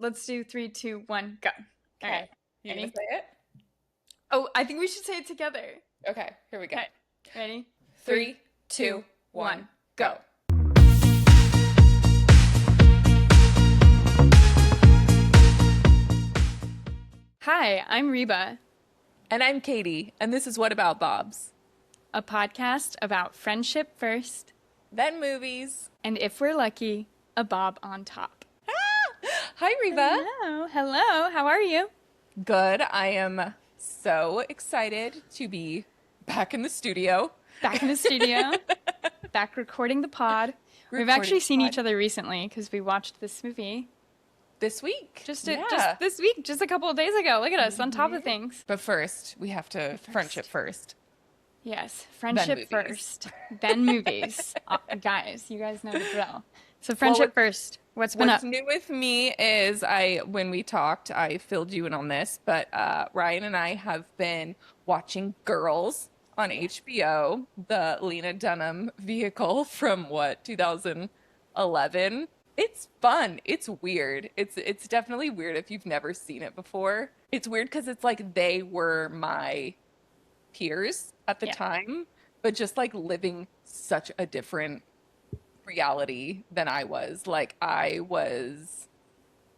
let's do 3, 2, 1, go. All right. Okay. You gonna Ready? say it? Oh, I think we should say it together. Okay, here we go. Okay. Ready? 3, 2, 1, go. Hi, I'm Reba, And I'm Katie, and this is What About Bobs? a podcast about friendship first, Then movies. and if we're lucky, a bob on top. Hi, Reba. Hello. Hello. How are you? Good. I am so excited to be back in the studio. Back in the studio. Back recording the pod. We've actually seen each other recently because we watched this movie This week. just this week, just a couple of days ago. Look at us on top of things. But first, we have to friendship first. Yes, friendship movies. first, then movies. Guys, you guys know the drill. So friendship first. What's been What's up? new with me is when we talked, I filled you in on this, but Ryan and I have been watching Girls on HBO, the Lena Dunham vehicle from 2011. It's fun. It's weird. It's definitely weird if you've never seen it before. It's weird because it's like they were my peers at the time, but just like living such a different reality than I was. Like I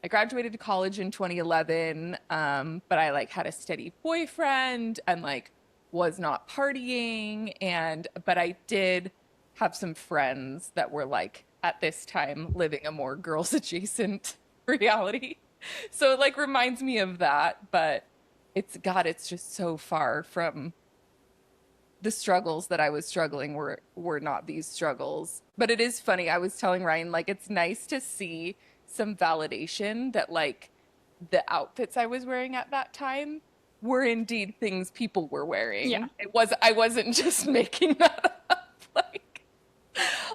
graduated college in 2011, but I like had a steady boyfriend and like was not partying, but I did have some friends that were like at this time living a more girls adjacent reality. So it like reminds me of that, but it's just so far from the struggles that I was struggling were not these struggles. But it is funny. I was telling Ryan, like, it's nice to see some validation that like the outfits I was wearing at that time were indeed things people were wearing. Yeah. I wasn't just making that up. Like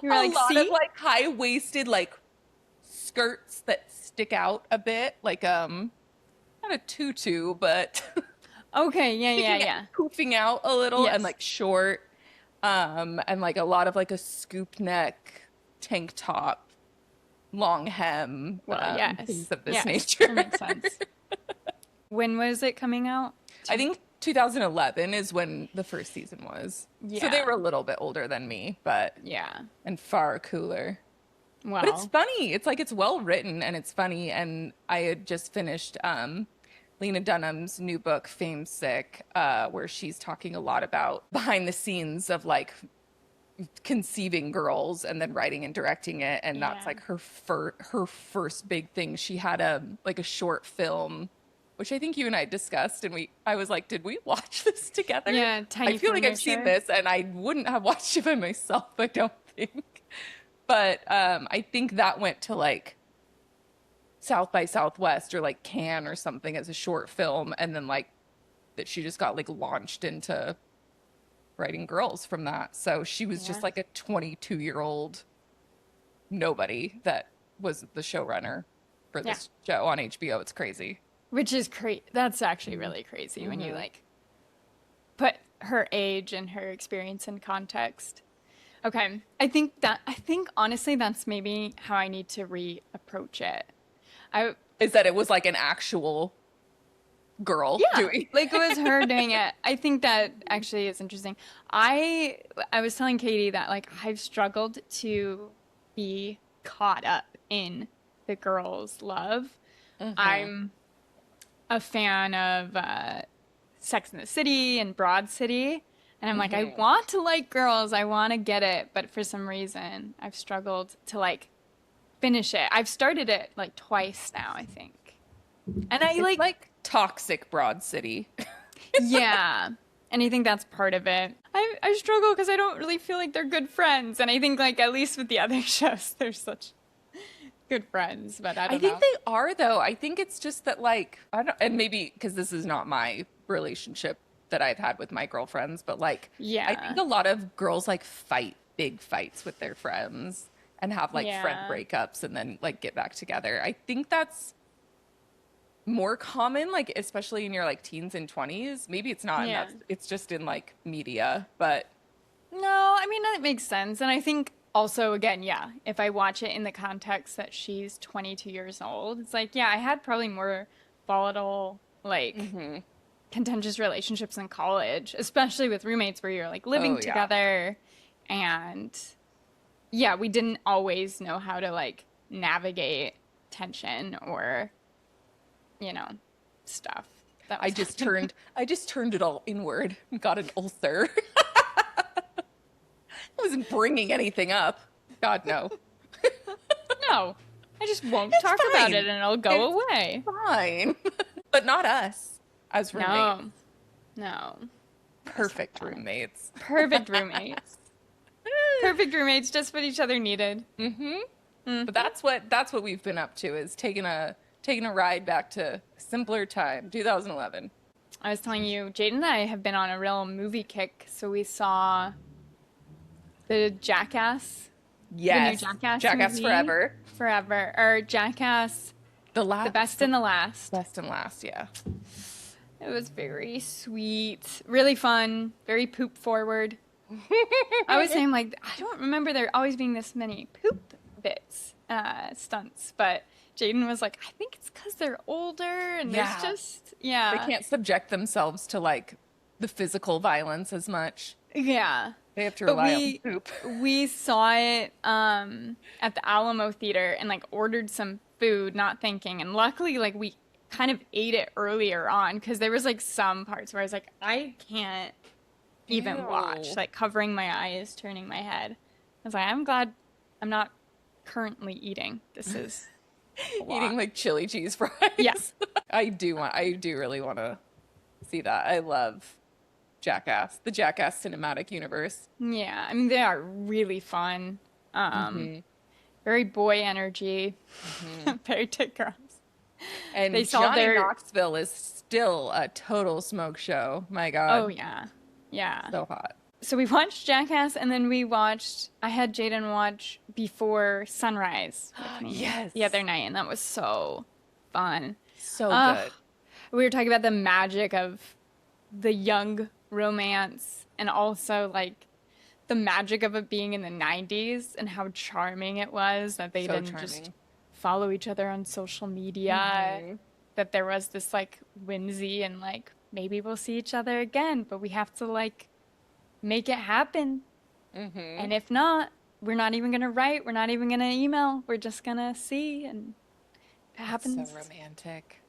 You were like, lot see? of like high-waisted like skirts that stick out a bit, like not a tutu, but Okay, yeah. poofing out a little Yes. and like short, and like a lot of like a scoop neck tank top, long hem, Well, yes. things of this Yes, nature. that makes sense. When was it coming out? I think 2011 is when the first season was. So they Yeah. were a little bit older than me, but Yeah. and far cooler. Wow. But it's funny. It's like it's well written and it's funny. And I had just finished Lena Dunham's new book, Fame Sick, where she's talking a lot about behind the scenes of like conceiving Girls and then writing and directing it. And that's like her first big thing. She had a short film, which I think you and I discussed, and I was like, did we watch this together? Yeah, Tiny I feel like I've seen Furniture. this and I wouldn't have watched it by myself, I don't think. But I think that went to like South by Southwest or like Cannes or something as a short film, and then like that she just got like launched into writing Girls from that. So she was just like a 22-year-old nobody that was the showrunner for this show on HBO. It's crazy. Which is crazy. That's actually really crazy when you like put her age and her experience in context. Okay. I think honestly that's maybe how I need to reapproach it. Is that it was like an actual girl doing like it was her doing it. I think that actually is interesting. I was telling Katie that like I've struggled to be caught up in the girls' love. I'm a fan of Sex and the City and Broad City, and I'm like, I want to like Girls, I want to get it, but for some reason I've struggled to like finish it. I've started it like twice now, I think. And I it's like toxic Broad City. yeah. And I think that's part of it. I struggle because I don't really feel like they're good friends. And I think like at least with the other shows, they're such good friends. But I don't know. I think they are though. I think it's just that like, I don't, and maybe because this is not my relationship that I've had with my girlfriends, but like, I think a lot of girls like fight big fights with their friends and have like friend breakups and then like get back together. I think that's more common, like especially in your like teens and 20s. Maybe it's not. It's just in like media, but no, I mean that makes sense. And I think also, again, yeah, if I watch it in the context that she's 22 years old, it's like, yeah, I had probably more volatile, like, Mm-hmm. contentious relationships in college, especially with roommates where you're like living Oh, yeah. together. And yeah, we didn't always know how to like navigate tension or, you know, stuff that I was just happening. turned it all inward and got an ulcer. I wasn't bringing anything up. God, no. No, I just won't It's talk about it fine. and it'll go It's away. fine. But not us as roommates. No, no, that's not Perfect fun. roommates. Perfect roommates. Perfect roommates, just what each other needed. Mm-hmm. But Hmm. that's what we've been up to, is taking a ride back to a simpler time, 2011. I was telling you, Jade and I have been on a real movie kick. So we saw the Jackass, the new Yes. Jackass Jackass movie, Forever. Forever, or Jackass, The the last best and the last. best and last, yeah. It was very sweet, really fun, very poop forward. I was saying like I don't remember there always being this many poop bits, stunts, but Jaden was like, I think it's because they're older and there's Yeah. just They yeah, can't subject themselves to like the physical violence as much. yeah. They have to But rely on poop. we saw it at the Alamo Theater and like ordered some food, not thinking. And luckily, like we kind of ate it earlier on because there was like some parts where I was like, I can't even watch, Ew. like covering my eyes, turning my head. I was like, I'm glad I'm not currently eating. This is a Eating lot. like chili cheese fries. Yeah. I do really want to see that. I love Jackass, the Jackass cinematic universe. Yeah. I mean, they are really fun. Um, Hmm. very boy energy, Hmm. very to girls. They And saw Johnny their Knoxville is still a total smoke show. My Oh God, yeah. Yeah. so hot. So we watched Jackass and then I had Jaden watch Before Sunrise with me Yes, the other night and that was so fun. so Uh, good. we were talking about the magic of the young romance and also like the magic of it being in the 90s and how charming it was that they So didn't just charming. follow each other on social media, Hmm. that there was this like whimsy and like maybe we'll see each other again, but we have to like make it happen. Hmm. And if not, we're not even gonna write, we're not even gonna email, we're just gonna see and if it It's so happens. romantic.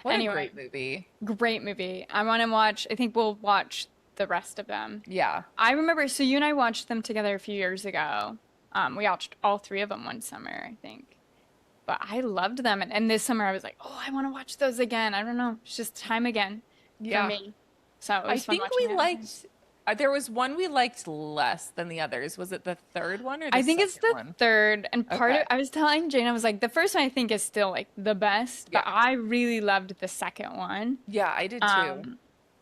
What a Anyway, great movie. great movie. I want to watch, I think we'll watch the rest of them. Yeah. I remember, so you and I watched them together a few years ago. We watched all three of them one summer, I think. But I loved them. And this summer I was like, oh, I want to watch those again. I don't know. It's just time again for Yeah. me. So it I was fun think watching we it again. liked, there was one we liked less than the others. Was it the third one or the I think it's second the one? third. And part of, Okay. I was telling Jane, I was like, the first one I think is still like the best, but Yeah. I really loved the second one. Yeah, I did too. Um,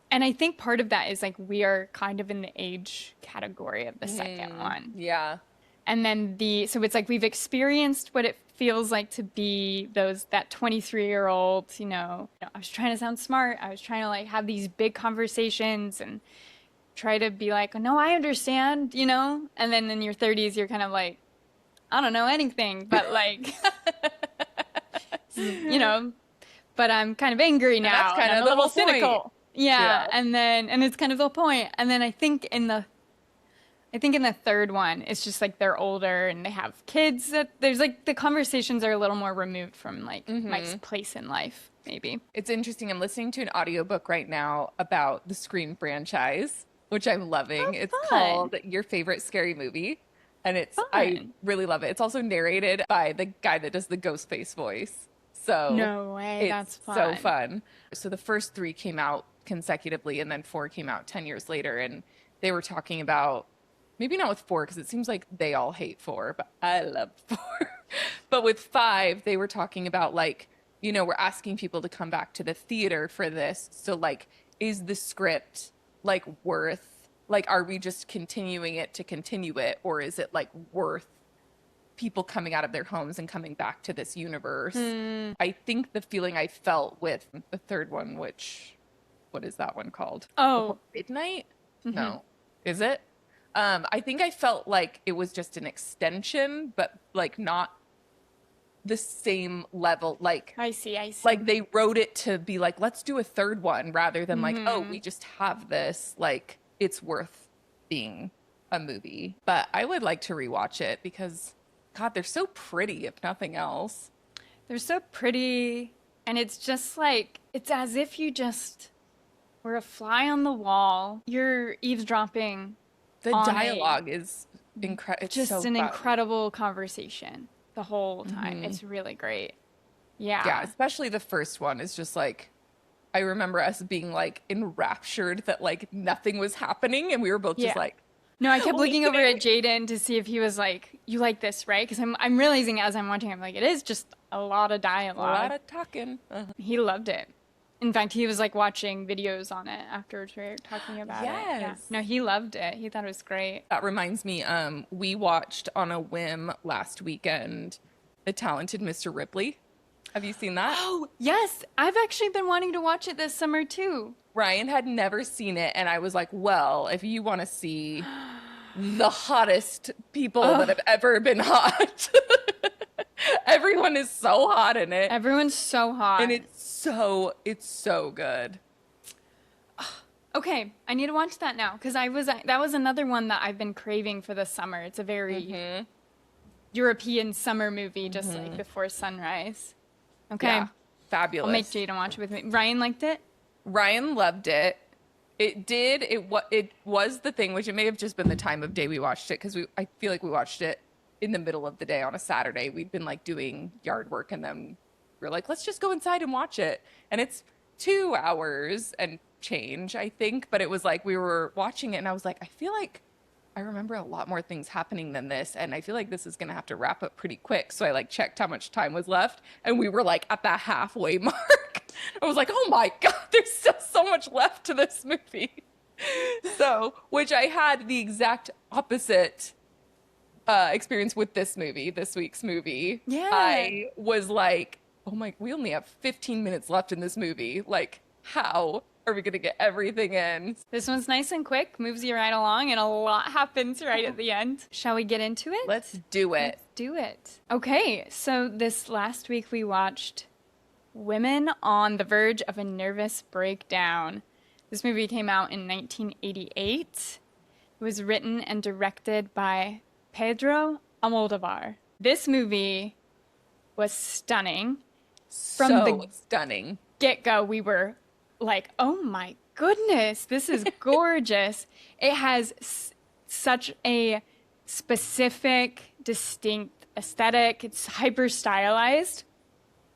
and I think part of that is like we are kind of in the age category of the second Mm, one. yeah. And then so it's like we've experienced what it feels like to be that 23-year-old, I was trying to sound smart. I was trying to like have these big conversations and try to be like, no, I understand, And then in your 30s, you're kind of like, I don't know anything, but like, you know, but I'm kind of angry And that's now and kind I'm of a the little whole point. cynical. Yeah. Yeah. And it's kind of the point. And then I think in the third one, it's just like they're older and they have kids that there's like the conversations are a little more removed from like Mike's place in life, maybe. It's interesting. I'm listening to an audiobook right now about the Scream franchise, which I'm loving. Oh, It's fun. called Your Favorite Scary Movie. And I Fun. really love it. It's also narrated by the guy that does the Ghostface voice. So No way. That's it's so fun. fun. So the first three came out consecutively, and then four came out 10 years later. And they were talking about, maybe not with four, because it seems like they all hate four, but I love four. But with five, they were talking about like, we're asking people to come back to the theater for this. So like, is the script like worth, like, are we just continuing it to continue it? Or is it like worth people coming out of their homes and coming back to this universe? Hmm. I think the feeling I felt with the third one, what is that one called? Oh. Midnight? Mhm. No. Is it? I think I felt like it was just an extension, but like not the same level. Like I see. like they wrote it to be like, let's do a third one rather than like, oh, Mm-hmm. we just have this. Like it's worth being a movie. But I would like to rewatch it because God, they're so pretty, if nothing else. They're so pretty, and it's just like it's as if you just were a fly on the wall. You're eavesdropping The on dialogue is incredible. It's so just an fun. incredible conversation the whole time. It's really great. Yeah, Yeah. especially the first one is just like I remember us being like enraptured that like nothing was happening and we were both just Yeah. like No, I kept looking over at listening. Jaden to see if he was like, "You like this, right?" Because I'm realizing as I'm watching, I'm like, it is just a lot of A lot dialogue. of talking. He loved it. In fact, he was like watching videos on it afterwards. We were talking about it. Yeah. Yes. No, he loved it. He thought it was great. That reminds me, we watched on a whim last weekend The Talented Mr. Ripley. Have you seen that? Oh, yes. I've actually been wanting to watch it this summer too. Ryan had never seen it, and I was like, well, if you want to see the hottest people that have ever been hot, everyone is so hot in it. Everyone's so hot. And it's so good. Okay, I need to watch that now because that was another one that I've been craving for the summer. It's a very European summer movie, just like Before Sunrise. Okay, Yeah, fabulous. I'll make Jaden watch it with me. Ryan liked it. Ryan loved it. It was the thing, which it may have just been the time of day we watched it because I feel like we watched it in the middle of the day on a Saturday. We'd been like doing yard work and then we were like, let's just go inside and watch it. And it's 2 hours and change, I think. But it was like we were watching it and I was like, I feel like I remember a lot more things happening than this. And I feel like this is going to have to wrap up pretty quick. So I like checked how much time was left. And we were like at the halfway mark. I was like, oh my God, there's still so much left to this movie. So, which I had the exact opposite experience with this week's movie. Yeah. I was like, oh my, we only have 15 minutes left in this movie. Like, how are we going to get everything in? This one's nice and quick, moves you right along, and a lot happens right at the end. Shall we get into it? Let's do it. Let's do it. Okay, so this last week we watched Women on the Verge of a Nervous Breakdown. This movie came out in 1988. It was written and directed by Pedro Almodóvar. This movie was stunning. From So the stunning. get-go, we were like, oh my goodness, this is gorgeous. It has such a specific, distinct aesthetic. It's hyper stylized.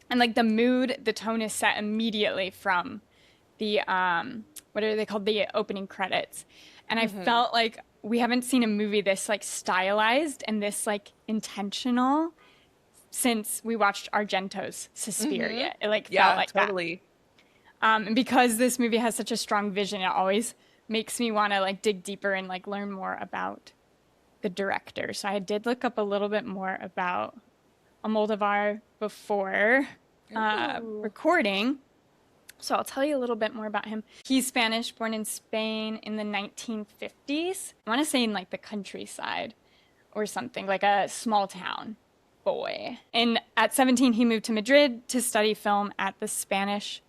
And like the mood, the tone is set immediately from the, what are they called? The opening credits. And I felt like we haven't seen a movie this like stylized and this like intentional since we watched Argento's Suspiria. It like felt like totally. that. And because this movie has such a strong vision, it always makes me want to like dig deeper and like learn more about the director. So I did look up a little bit more about Almodóvar before recording. So I'll tell you a little bit more about him. He's Spanish, born in Spain in the 1950s. I want to say in like the countryside or something, like a small town boy. And at 17, he moved to Madrid to study film at the Spanish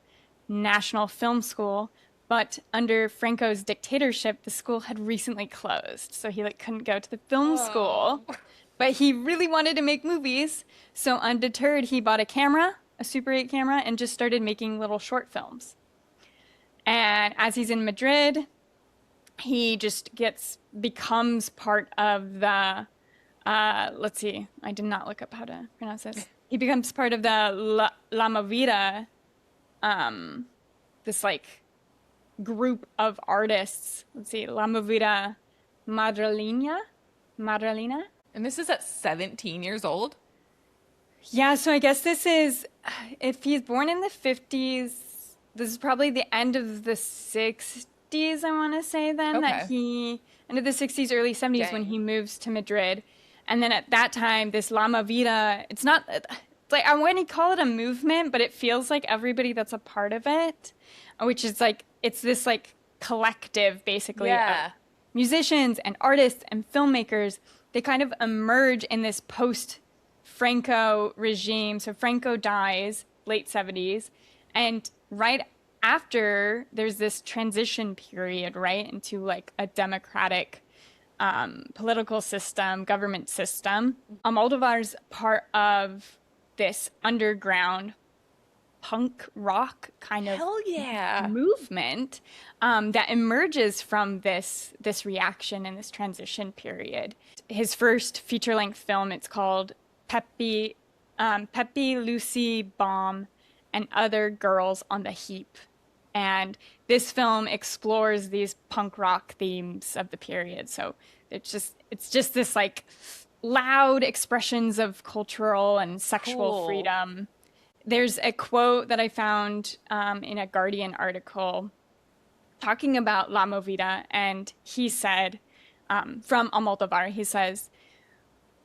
National Film School. But under Franco's dictatorship, the school had recently closed. So he like couldn't go to the film school. But he really wanted to make movies. So undeterred, he bought a camera, a Super 8 camera, and just started making little short films. And as he's in Madrid, he just becomes part of the, let's see, I did not look up how to pronounce this. He becomes part of the La Movida, this like group of artists. Let's see, La Movida Madrilena. And this is at 17 years old? Yeah, so I guess this is, if he's born in the 50s, this is probably the end of the 60s, I want to say then, that he, end of the 60s, early 70s when he moves to Madrid. And then at that time, this La Movida, it's not, it's like, I wouldn't call it a movement, but it feels like everybody that's a part of it, which is like, it's this like collective, basically, of musicians and artists and filmmakers, they kind of emerge in this post-Franco regime. So Franco dies, late 70s, and right after there's this transition period, right, into like a democratic political system, government system. Almodóvar's part of this underground punk rock kind of Hell yeah. movement that emerges from this reaction and this transition period. His first feature-length film, it's called Peppy, Lucy, Bomb, and Other Girls on the Heap. And this film explores these punk rock themes of the period. So it's just this like loud expressions of cultural and sexual freedom. There's a quote that I found in a Guardian article talking about La Movida, and he said, from Almodóvar, he says,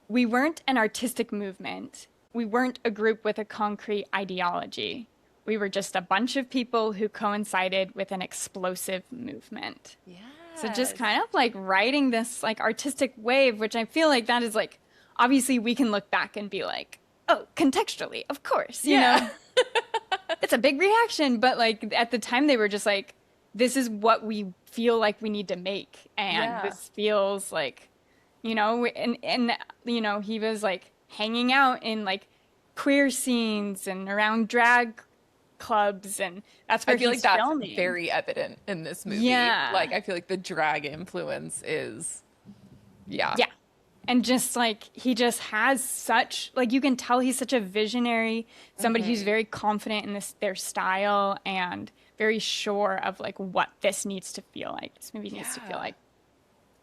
"We weren't an artistic movement. We weren't a group with a concrete ideology. We were just a bunch of people who coincided with an explosive movement." Yeah. So just kind of like riding this like artistic wave, which I feel like that is like, obviously we can look back and be like, oh, contextually, of course, you know, it's a big reaction. But like at the time they were just like, this is what we feel like we need to make. And this feels like, you know, and, you know, he was like hanging out in like queer scenes and around drag clubs, and that's where I feel he's like that's filming. very evident in this movie. Yeah. Like I feel like the drag influence is yeah. And just like he just has such like, you can tell he's such a visionary, somebody who's very confident in their style and very sure of like what this needs to feel like. This movie needs to feel like.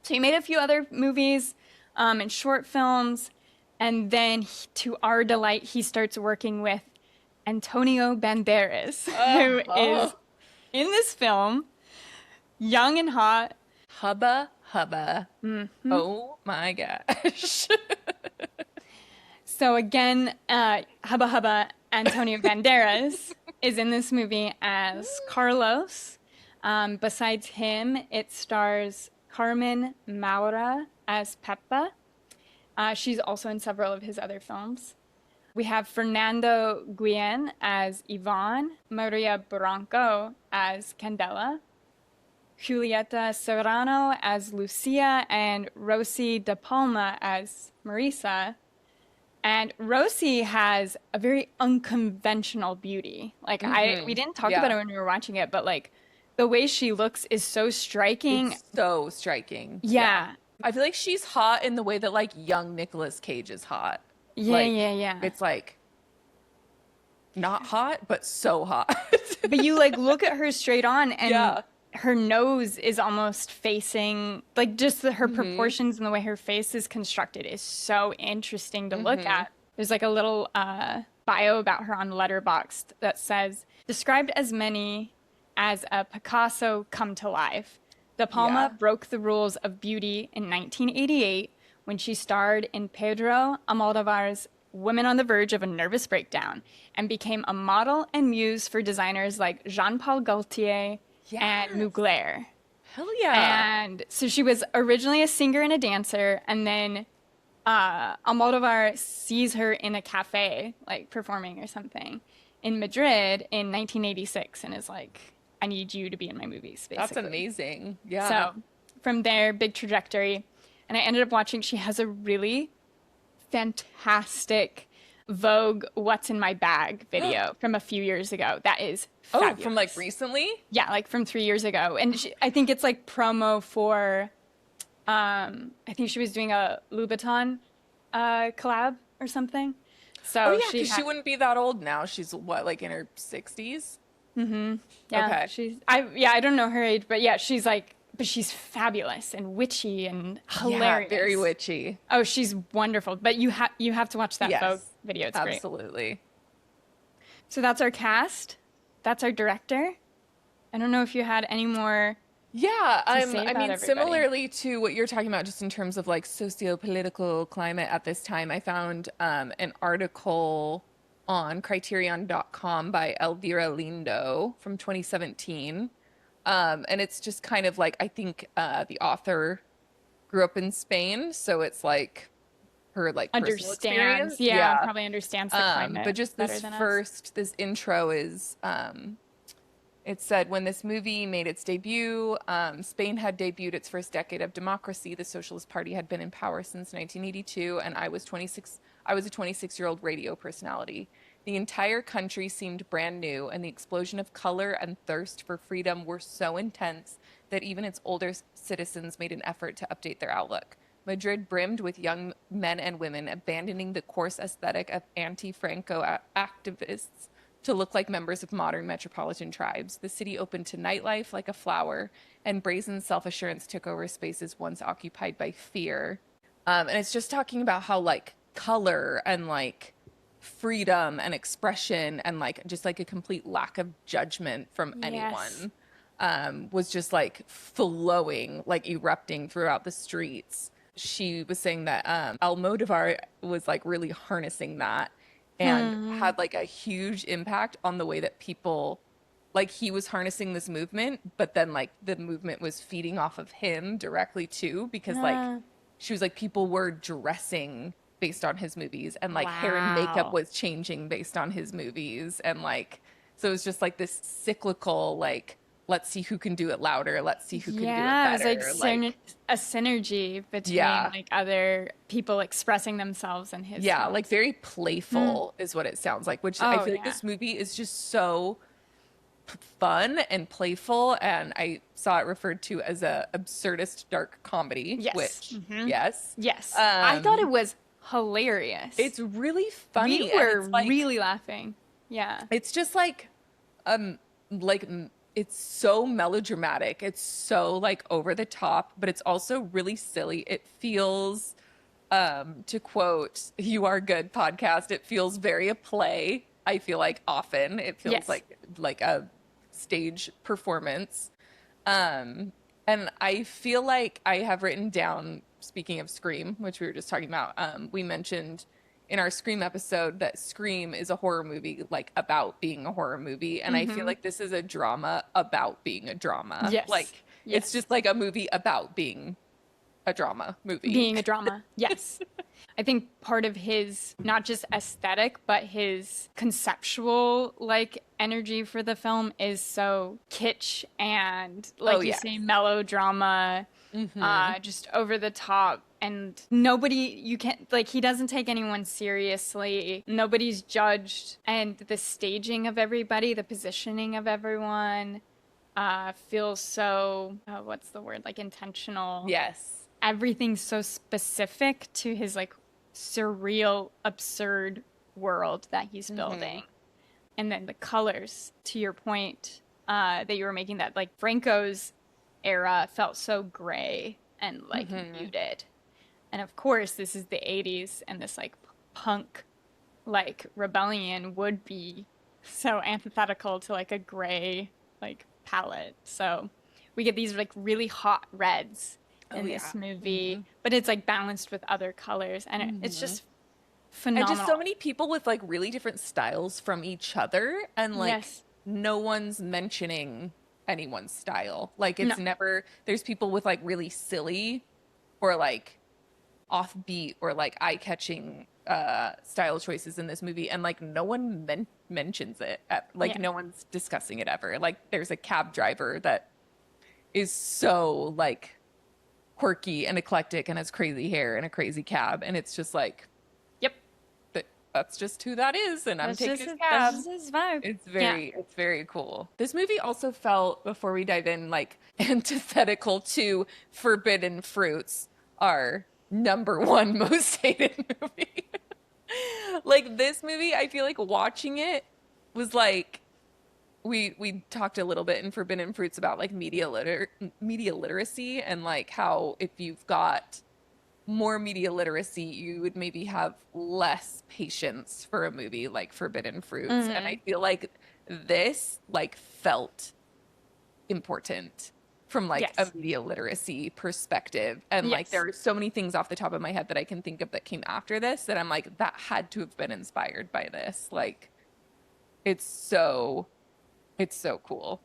So he made a few other movies and short films, and then to our delight, he starts working with Antonio Banderas, who is in this film, young and hot. Hubba hubba. Mm-hmm. Oh my gosh. So again, Hubba Hubba Antonio Banderas is in this movie as Carlos. Besides him, it stars Carmen Maura as Peppa. She's also in several of his other films. We have Fernando Guillen as Ivan, Maria Branco as Candela, Julieta Serrano as Lucia, and Rosie De Palma as Marisa. And Rosie has a very unconventional beauty. Like we didn't talk about it when we were watching it, but like the way she looks is so striking. It's so striking. Yeah. I feel like she's hot in the way that like young Nicolas Cage is hot. Yeah. It's like not hot, but so hot. But you like look at her straight on, and her nose is almost facing, like just her proportions and the way her face is constructed is so interesting to look at. There's like a little bio about her on Letterboxd that says, described as many as a Picasso come to life. De Palma broke the rules of beauty in 1988 when she starred in Pedro Almodóvar's Women on the Verge of a Nervous Breakdown and became a model and muse for designers like Jean-Paul Gaultier and Mugler. Hell yeah. And so she was originally a singer and a dancer, and then Almodóvar sees her in a cafe, like performing or something, in Madrid in 1986 and is like, I need you to be in my movies, basically. That's amazing. Yeah. So from there, big trajectory. And I ended up watching, she has a really fantastic Vogue What's in My Bag video from a few years ago. That is fabulous. Oh, from like recently? Yeah, like from 3 years ago. And I think it's like promo for, I think she was doing a Louboutin collab or something. So oh yeah, because she wouldn't be that old now. She's what, like in her 60s? Mm-hmm. Yeah, okay. I don't know her age, but yeah, she's like, but she's fabulous and witchy and hilarious. Yeah, very witchy. Oh, she's wonderful. But you have to watch that Vogue video. It's great. Absolutely. So that's our cast. That's our director. I don't know if you had any more. Yeah, I mean, everybody. similarly to what you're talking about, just in terms of like socio-political climate at this time, I found an article on criterion.com by Elvira Lindo from 2017. And it's just kind of like, I think the author grew up in Spain, so it's like her like personal Understands. experience. Yeah, Yeah. probably understands the But climate just better than us. this intro is it said, when this movie made its debut, Spain had debuted its first decade of democracy. The Socialist Party had been in power since 1982, and I was 26. I was a 26-year-old radio personality. The entire country seemed brand new, and the explosion of color and thirst for freedom were so intense that even its older citizens made an effort to update their outlook. Madrid brimmed with young men and women abandoning the coarse aesthetic of anti-Franco activists to look like members of modern metropolitan tribes. The city opened to nightlife like a flower, and brazen self-assurance took over spaces once occupied by fear. And it's just talking about how like color and like freedom and expression and like just like a complete lack of judgment from Yes. anyone was just like flowing, like erupting throughout the streets. She was saying that Almodóvar was like really harnessing that and Hmm. had like a huge impact on the way that people, like, he was harnessing this movement, but then like the movement was feeding off of him directly too, because like Uh, she was like people were dressing based on his movies, and like hair and makeup wow. was changing based on his movies, and like so it was just like this cyclical like, let's see who can do it louder, let's see who can do it Yeah, it was like better, like a synergy between yeah. like other people expressing themselves in his Yeah, like films. very Hmm. playful is what it sounds like, which I Oh feel like yeah. this movie is just so fun and playful. And I saw it referred to as a absurdist dark comedy, Yes. which, Hmm. yes, Yes. I thought it um, was hilarious. it's really We funny. And were it's like, really laughing. Yeah. it's just um, like, it's so melodramatic. It's so like over the top, but it's also really silly. It feels, to quote You Are Good podcast, it feels very a play. I feel like often it feels Yes. like a stage performance. And I feel like I have written down, speaking of Scream, which we were just talking about, we mentioned in our Scream episode that Scream is a horror movie, like about being a horror movie. And I feel Hmm. like this is a drama about being a drama. Yes. Like it's Yes. just like a movie about being a drama movie. Being a drama. Yes. I think part of his not just aesthetic, but his conceptual like energy for the film is so kitsch and Oh, like you yes. say, melodrama, Hmm. just over the top. And nobody, you can't, like, he doesn't take anyone seriously. Nobody's judged. And the staging of everybody, the positioning of everyone, feels so, what's the word? Like intentional. Yes. Everything's so specific to his like surreal, absurd world that he's Hmm. building. And then the colors, to your point, that you were making, that like Franco's era felt so gray and like Hmm. muted. And of course, this is the 80s, and this like punk like rebellion would be so antithetical to like a gray like palette. So we get these like really hot reds Oh, in yeah. this movie, Hmm. but it's like balanced with other colors, and it's Hmm. just And just so phenomenal. many people with like really different styles from each other, and like Yes. no one's mentioning anyone's style. Like No. it's never, there's people with like really silly or like offbeat or like eye-catching style choices in this movie, and like no one mentions it like Yeah. no one's discussing it ever. Like there's a cab driver that is so like quirky and eclectic and has crazy hair and a crazy cab, and it's just like Yep. that's just who that is, and I'm taking his That's cab. just his vibe. Yeah. It's very cool. This movie also felt, before we dive in, like antithetical to Forbidden Fruits, our number one most hated movie. Like this movie, I feel like watching it was like, we talked a little bit in Forbidden Fruits about like media literacy, and like how if you've got more media literacy, you would maybe have less patience for a movie like Forbidden Fruits. And I Hmm. feel like this like felt important from like a Yes. media literacy perspective. And like Yes. there are so many things off the top of my head that I can think of that came after this that I'm like, that had to have been inspired by this. Like it's so it's so cool.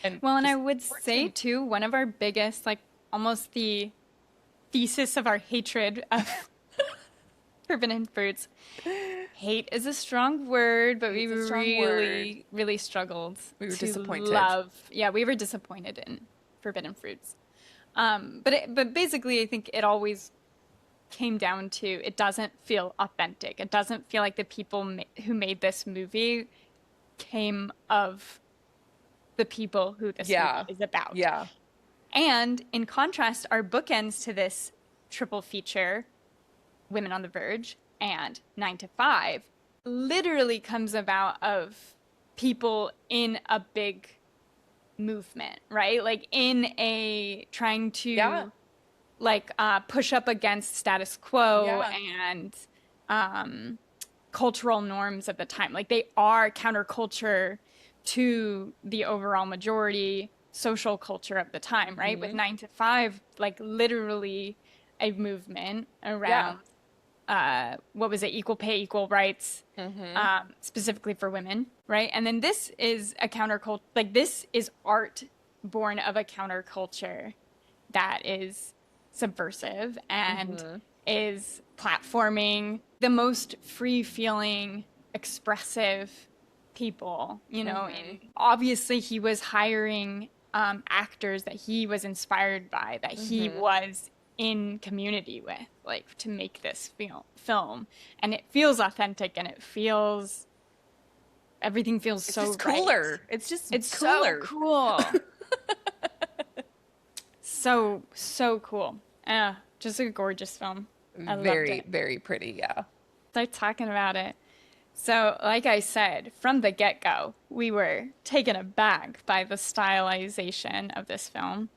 And Well, and I just would works say in- too, one of our biggest, like almost the thesis of our hatred of forbidden fruits. Hate is a strong word, but we Hate's a strong word. really, really struggled We were to disappointed. love. Yeah, we were disappointed in forbidden fruits. But basically, I think it always came down to it doesn't feel authentic. It doesn't feel like the people who made this movie came of the people who this movie Yeah. is about. Yeah. And in contrast, our bookends to this triple feature, Women on the Verge and 9 to 5, literally comes about of people in a big movement, right? Like in a trying Yeah. to like push up against status quo Yeah. and cultural norms of the time. Like they are counterculture to the overall majority social culture of the time, right? With Hmm. 9 to 5, like literally a movement Yeah. around what was it, equal pay, equal rights, Hmm. specifically for women, right? And then this is a counterculture, like this is art born of a counterculture that is subversive and Hmm. is platforming the most free feeling, expressive people, you know. Hmm. And obviously, he was hiring actors that he was inspired by, that he Hmm. was in community with, like to make this film. And it feels authentic and it feels, everything feels It's so just right. cooler. It's just It's so cooler. cool. So, so cool. Just a gorgeous film. I loved Very, it. very pretty. Yeah. Start talking about it. So, like I said, from the get-go, we were taken aback by the stylization of this film.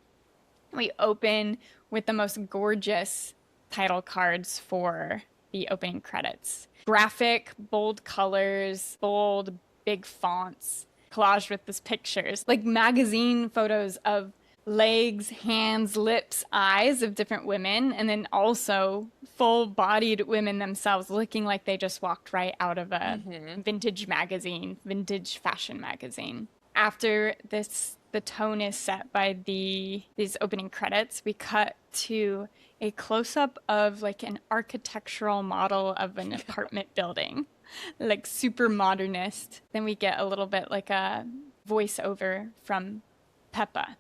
We open with the most gorgeous title cards for the opening credits. Graphic, bold colors, bold, big fonts, collaged with these pictures, like magazine photos of legs, hands, lips, eyes of different women, and then also full-bodied women themselves looking like they just walked right out of a Hmm. vintage magazine, vintage fashion magazine. After this, the tone is set by these opening credits. We cut to a close-up of like an architectural model of an apartment building, like super modernist. Then we get a little bit like a voiceover from Peppa,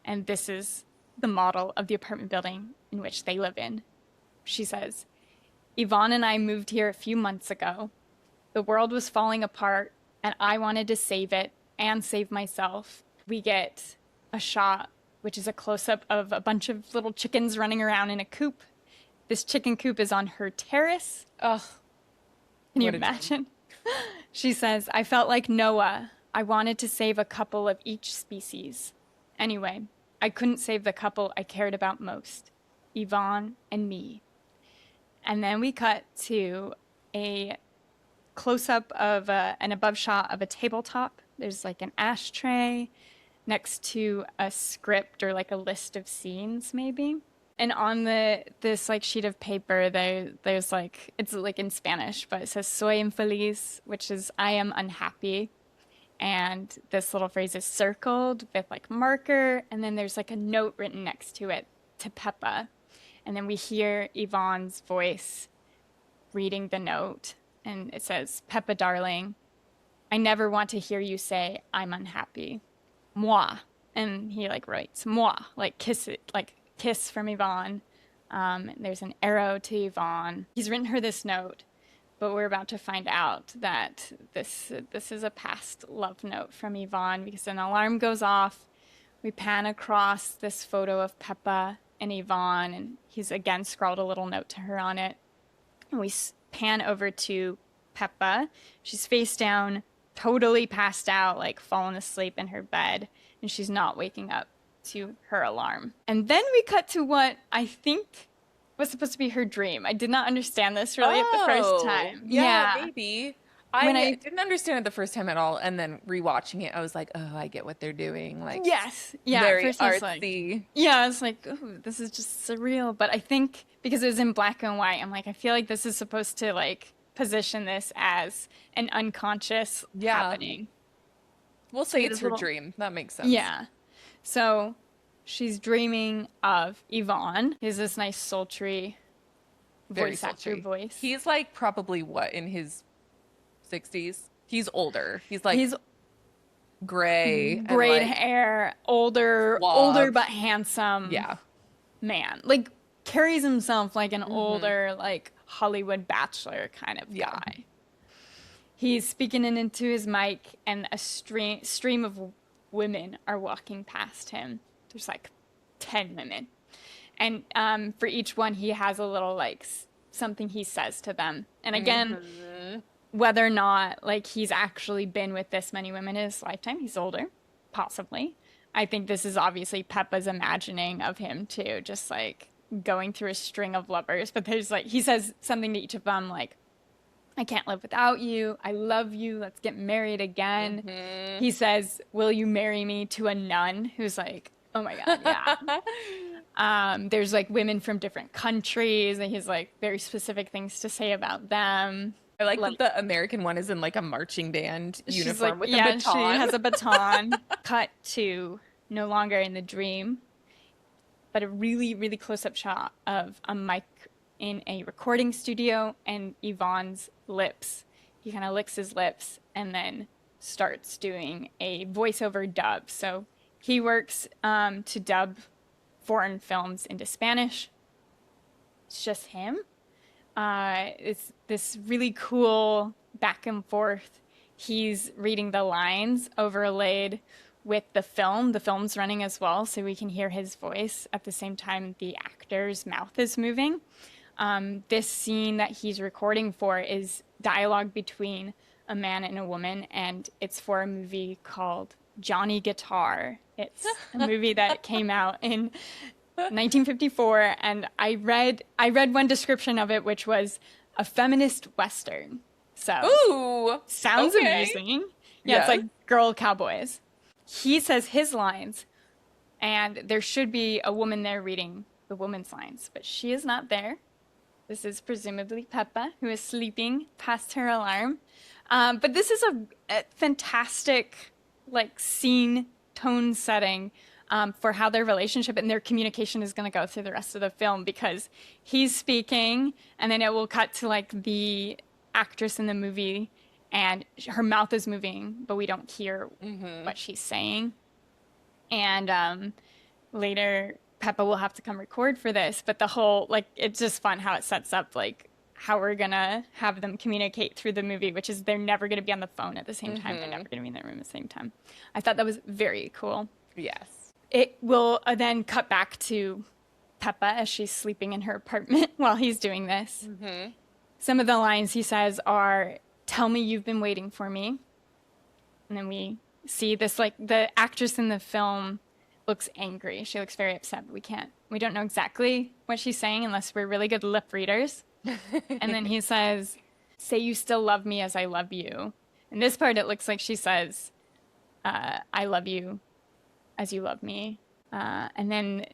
and this is the model of the apartment building in which they live in. She says, Yvonne and I moved here a few months ago. The world was falling apart, and I wanted to save it and save myself. We get a shot, which is a close up of a bunch of little chickens running around in a coop. This chicken coop is on her terrace. Oh, Can you what a dream. imagine? She says, I felt like Noah. I wanted to save a couple of each species. Anyway, I couldn't save the couple I cared about most, Yvonne and me. And then we cut to a close up of an above shot of a tabletop. There's like an ashtray next to a script or like a list of scenes, maybe. And on this like sheet of paper, there's like, it's like in Spanish, but it says "soy infeliz," which is "I am unhappy." And this little phrase is circled with like marker, and then there's like a note written next to it to Peppa. And then we hear Yvonne's voice reading the note, and it says, Peppa darling, I never want to hear you say I'm unhappy. Moi. And he like writes moi, like kiss it, like kiss from Yvonne. There's an arrow to Yvonne. He's written her this note, but we're about to find out that this is a past love note from Yvonne, because an alarm goes off. We pan across this photo of Peppa and Yvonne, and he's again scrawled a little note to her on it. And we pan over to Peppa. She's face down, totally passed out, like fallen asleep in her bed, and she's not waking up to her alarm. And then we cut to what I think was supposed to be her dream. I did not understand this really at the first time. Yeah, maybe. When I I didn't understand it the first time at all, and then rewatching it, I was like, "Oh, I get what they're doing." Like, Yes. Yeah. At very first I was like, artsy. yeah, I was like, oh, this is just surreal. But I think because it was in black and white, I'm like, I feel like this is supposed to like position this as an unconscious Yeah. happening. We'll say Get it's his her little- dream. That makes sense. Yeah. So she's dreaming of Yvonne. He has this nice sultry Very voice actor sultry. voice. He's like probably what, in his 60s? He's older. He's like He's gray and braid like hair, older suave. but handsome Yeah. man. Like carries himself like an older, like Hollywood bachelor kind of Yeah. guy. He's speaking into his mic, and a stream of women are walking past him. There's like 10 women. And for each one, he has a little like something he says to them. And again, whether or not like he's actually been with this many women in his lifetime, he's older, possibly. I think this is obviously Peppa's imagining of him too, just like going through a string of lovers. But there's like, he says something to each of them like, I can't live without you. I love you. Let's get married again. He says, will you marry me, to a nun who's like, oh my God, yeah. There's like women from different countries, and he's like very specific things to say about them. I like that the American one is in like a marching band uniform like, with yeah, a baton. she has a baton. Cut to no longer in the dream, but a really, really close-up shot of a mic in a recording studio and Yvonne's lips. He kind of licks his lips and then starts doing a voiceover dub. So he works to dub foreign films into Spanish. It's just him. It's this really cool back and forth. He's reading the lines overlaid with the film. The film's running as well, so we can hear his voice at the same time the actor's mouth is moving. This scene that he's recording for is dialogue between a man and a woman, and it's for a movie called Johnny Guitar. It's a movie that came out in 1954, and I read one description of it, which was a feminist western. So, Ooh, sounds okay. amazing. Yeah, it's like girl cowboys. He says his lines, and there should be a woman there reading the woman's lines, but she is not there. This is presumably Peppa, who is sleeping past her alarm. But this is a fantastic, like, scene tone setting for how their relationship and their communication is going to go through the rest of the film, because he's speaking, and then it will cut to, like, the actress in the movie, and her mouth is moving, but we don't hear what she's saying. And later, Peppa will have to come record for this, but the whole, like, it's just fun how it sets up, like, how we're gonna have them communicate through the movie, which is they're never gonna be on the phone at the same time. They're never gonna be in their room at the same time. I thought that was very cool. Yes. It will then cut back to Peppa as she's sleeping in her apartment while he's doing this. Some of the lines he says are, "Tell me you've been waiting for me." And then we see this, like, the actress in the film looks angry. She looks very upset, but we don't know exactly what she's saying unless we're really good lip readers. And then he says, "Say you still love me as I love you." In this part, it looks like she says, "I love you as you love me." And then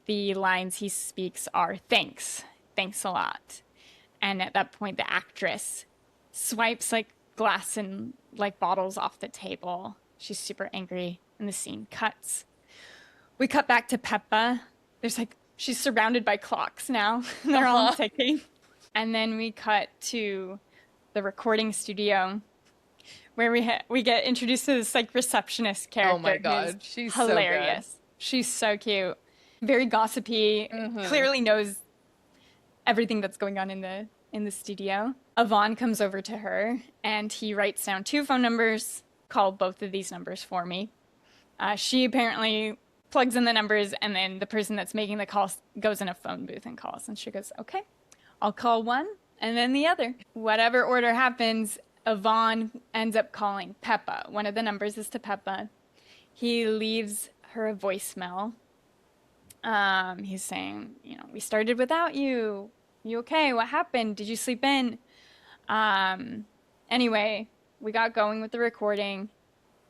the lines he speaks are, "Thanks. Thanks a lot." And at that point, the actress swipes, like, glass and, like, bottles off the table. She's super angry, and the scene cuts. We cut back to Peppa. There's, like, she's surrounded by clocks now. They're all ticking. And then we cut to the recording studio, where we get introduced to this, like, receptionist character. Oh my God, she's hilarious. So good. She's so cute. Very gossipy. Clearly knows everything that's going on in the studio. Yvonne comes over to her, and he writes down 2 phone numbers. Call both of these numbers for me. She apparently plugs in the numbers, and then the person that's making the call goes in a phone booth and calls. And she goes, "Okay, I'll call one and then the other." Whatever order happens, Yvonne ends up calling Peppa. One of the numbers is to Peppa. He leaves her a voicemail. He's saying, "We started without you. You okay? What happened? Did you sleep in? Anyway, we got going with the recording.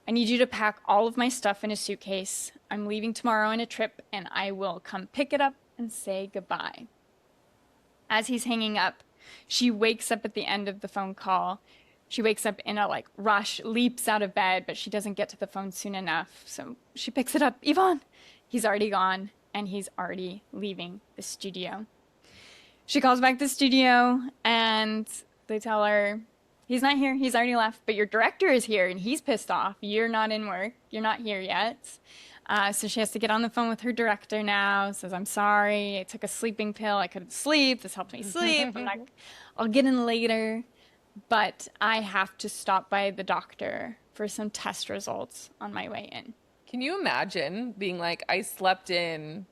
I need you to pack all of my stuff in a suitcase. I'm leaving tomorrow on a trip, and I will come pick it up and say goodbye." As he's hanging up, she wakes up at the end of the phone call, She wakes up in a like rush, leaps out of bed, but she doesn't get to the phone soon enough. So she picks it up. Yvonne, he's already gone and he's already leaving the studio. She calls back the studio and they tell her, he's not here. He's already left, but your director is here and he's pissed off. You're not in work. You're not here yet. So she has to get on the phone with her director now. Says, I'm sorry. I took a sleeping pill. I couldn't sleep. This helped me sleep. I'll get in later. But I have to stop by the doctor for some test results on my way in. Can you imagine being like, I slept in,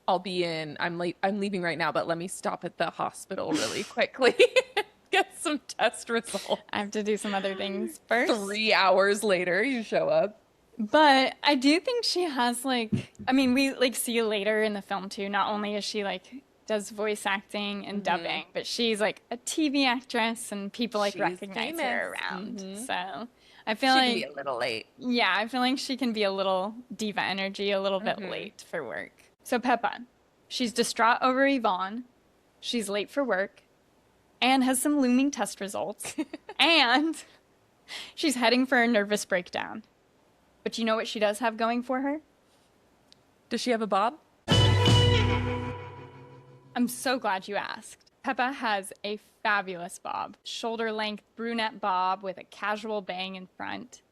I'll be in, I'm late, I'm leaving right now, but let me stop at the hospital really quickly. Get some test results. I have to do some other things first. 3 hours later, you show up. But I do think she has like, I mean, we like see later in the film too, not only is she like does voice acting and dubbing, but she's like a TV actress and people like recognize her around. So I feel like she can be a little late. Yeah, I feel like she can be a little diva energy, a little bit late for work. So Peppa, she's distraught over Yvonne. She's late for work and has some looming test results. And she's heading for a nervous breakdown. But you know what she does have going for her? Does she have a bob? I'm so glad you asked. Peppa has a fabulous bob. Shoulder-length brunette bob with a casual bang in front.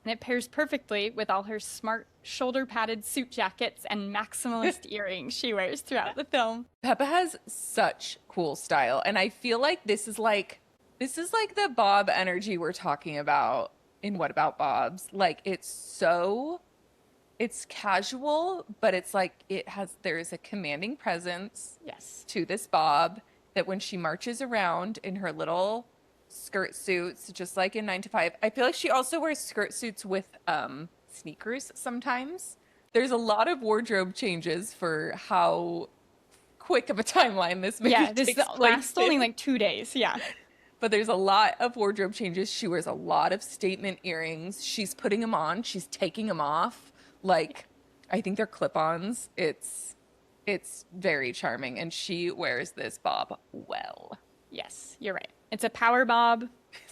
And it pairs perfectly with all her smart shoulder-padded suit jackets and maximalist earrings she wears throughout the film. Peppa has such cool style. And I feel like this is like the bob energy we're talking about in What About Bobs. Like it's casual, but it's like there is a commanding presence to this bob that when she marches around in her little skirt suits, just like in 9 to 5, I feel like she also wears skirt suits with sneakers sometimes. There's a lot of wardrobe changes for how quick of a timeline this movie takes place. Lasts only like 2 days, But there's a lot of wardrobe changes. She wears a lot of statement earrings. She's putting them on. She's taking them off. Like, I think they're clip-ons. It's very charming. And she wears this bob well. Yes, you're right. It's a power bob.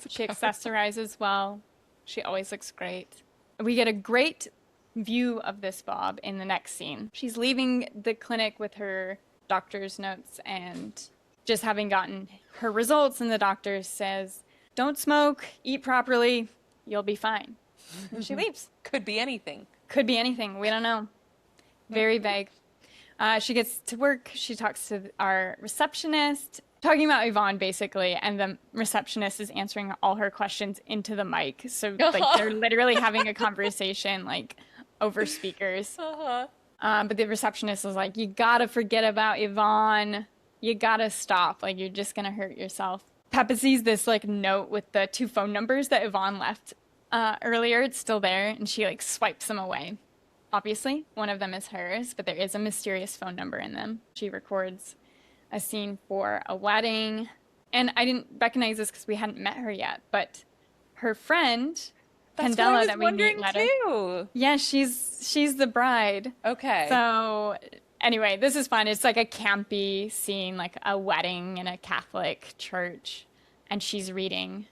She accessorizes well. She always looks great. We get a great view of this bob in the next scene. She's leaving the clinic with her doctor's notes and just having gotten her results, and the doctor says, don't smoke, eat properly, you'll be fine. And she leaves. Could be anything. Could be anything. We don't know. Very vague. She gets to work. She talks to our receptionist, talking about Yvonne, basically, and the receptionist is answering all her questions into the mic. So, like, they're literally having a conversation, like, over speakers. But the receptionist is like, you gotta forget about Yvonne. You gotta stop. Like, you're just gonna hurt yourself. Peppa sees this, like, note with the 2 phone numbers that Yvonne left earlier. It's still there, and she, like, swipes them away. Obviously, one of them is hers, but there is a mysterious phone number in them. She records a scene for a wedding. And I didn't recognize this because we hadn't met her yet, but her friend, Candela, that we meet later. Too. Yeah, she's the bride. Okay. So anyway, this is fun. It's like a campy scene, like a wedding in a Catholic church, and she's reading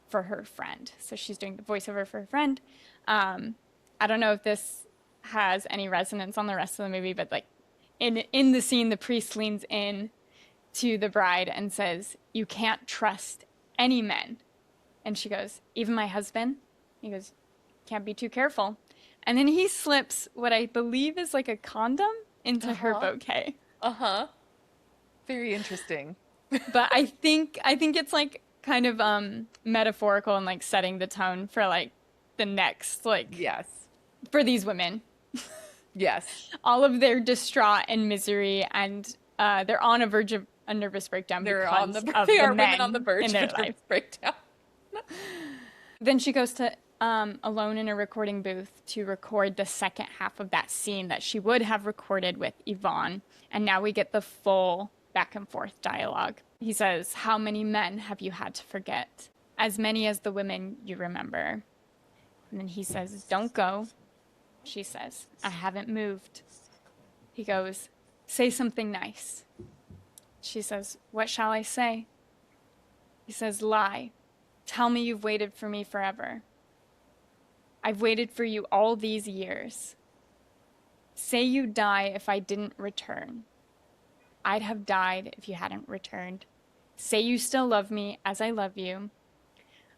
for her friend. So she's doing the voiceover for her friend. I don't know if this has any resonance on the rest of the movie, but like in the scene, the priest leans in to the bride and says, you can't trust any men. And she goes, even my husband? He goes, can't be too careful. And then he slips what I believe is like a condom into her bouquet. Very interesting. But I think it's like kind of metaphorical and like setting the tone for like the next, like, yes, for these women. Yes. All of their distraught and misery, and they're on a verge of a nervous breakdown they are women on the verge of a nervous breakdown. Then she goes to alone in a recording booth to record the second half of that scene that she would have recorded with Yvonne. And now we get the full back and forth dialogue. He says, how many men have you had to forget? As many as the women you remember. And then he says, don't go. She says, I haven't moved. He goes, say something nice. She says, what shall I say? He says, lie. Tell me you've waited for me forever. I've waited for you all these years. Say you'd die if I didn't return. I'd have died if you hadn't returned. Say you still love me as I love you.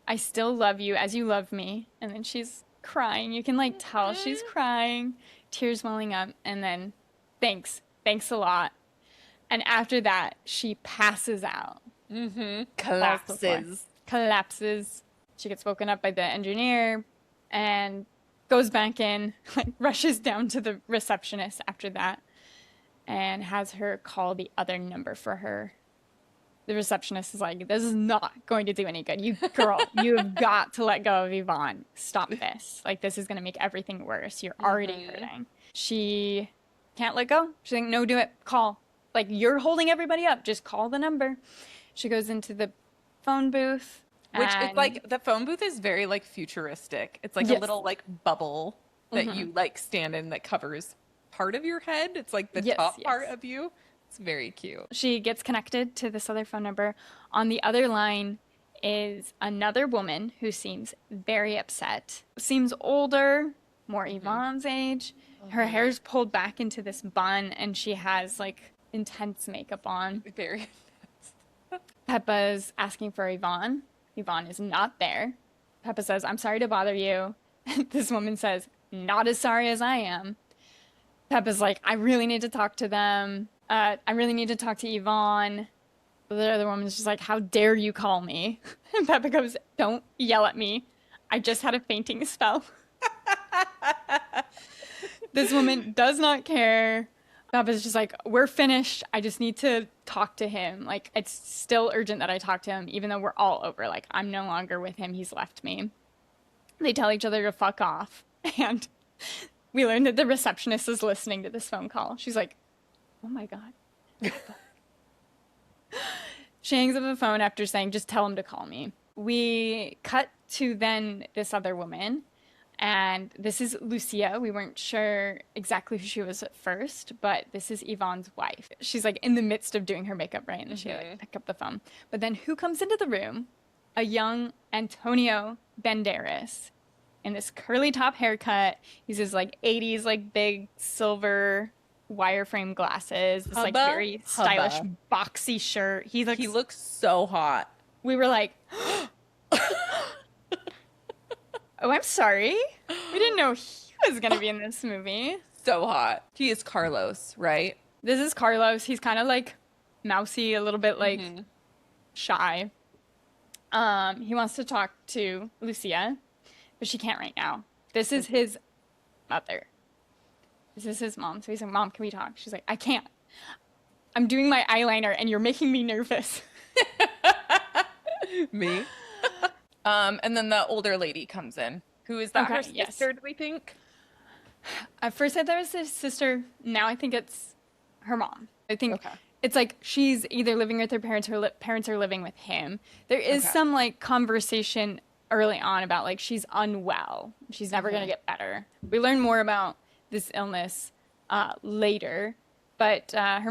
I still love you as you love me. And then she's crying. You can like tell she's crying, tears welling up, and then thanks a lot. And after that, she passes out. Collapses. She gets woken up by the engineer and goes back in, like rushes down to the receptionist after that and has her call the other number for her. The receptionist is like, this is not going to do any good. You have got to let go of Yvonne. Stop this. Like, this is going to make everything worse. You're already hurting. She can't let go. She's like, no, do it. Call. Like, you're holding everybody up. Just call the number. She goes into the phone booth. Which is like, the phone booth is very like futuristic. It's like a little like bubble that you like stand in that covers part of your head. It's like the top part of you. It's very cute. She gets connected to this other phone number. On the other line is another woman who seems very upset. Seems older, more Yvonne's age. Her hair's pulled back into this bun, and she has like intense makeup on. Very intense. Peppa's asking for Yvonne. Yvonne is not there. Peppa says, I'm sorry to bother you. This woman says, not as sorry as I am. Peppa's like, I really need to talk to them. I really need to talk to Yvonne. The other woman's just like, how dare you call me? And Peppa goes, don't yell at me. I just had a fainting spell. This woman does not care. Peppa's just like, we're finished. I just need to talk to him. Like, it's still urgent that I talk to him, even though we're all over. Like, I'm no longer with him. He's left me. They tell each other to fuck off. And we learn that the receptionist is listening to this phone call. She's like, oh my God. She hangs up the phone after saying, just tell him to call me. We cut to then this other woman, and this is Lucia. We weren't sure exactly who she was at first, but this is Yvonne's wife. She's like in the midst of doing her makeup, right? And she like picked up the phone. But then who comes into the room? A young Antonio Banderas in this curly top haircut. He's his like 80s, like big silver wireframe glasses, this like very stylish boxy shirt. He looks so hot. We were like, oh, I'm sorry. We didn't know he was gonna be in this movie. So hot. He is Carlos, right? This is Carlos. He's kind of like mousy, a little bit like shy. He wants to talk to Lucia, but she can't right now. This is his mother. This is his mom. So he's like, Mom, can we talk? She's like, I can't. I'm doing my eyeliner and you're making me nervous. Me? And then the older lady comes in. Who is that? Okay, her sister, do we think? At first I thought it was his sister. Now I think it's her mom. I think it's like she's either living with her parents or parents are living with him. There is some like conversation early on about like she's unwell. She's never going to get better. We learn more about this illness later, but her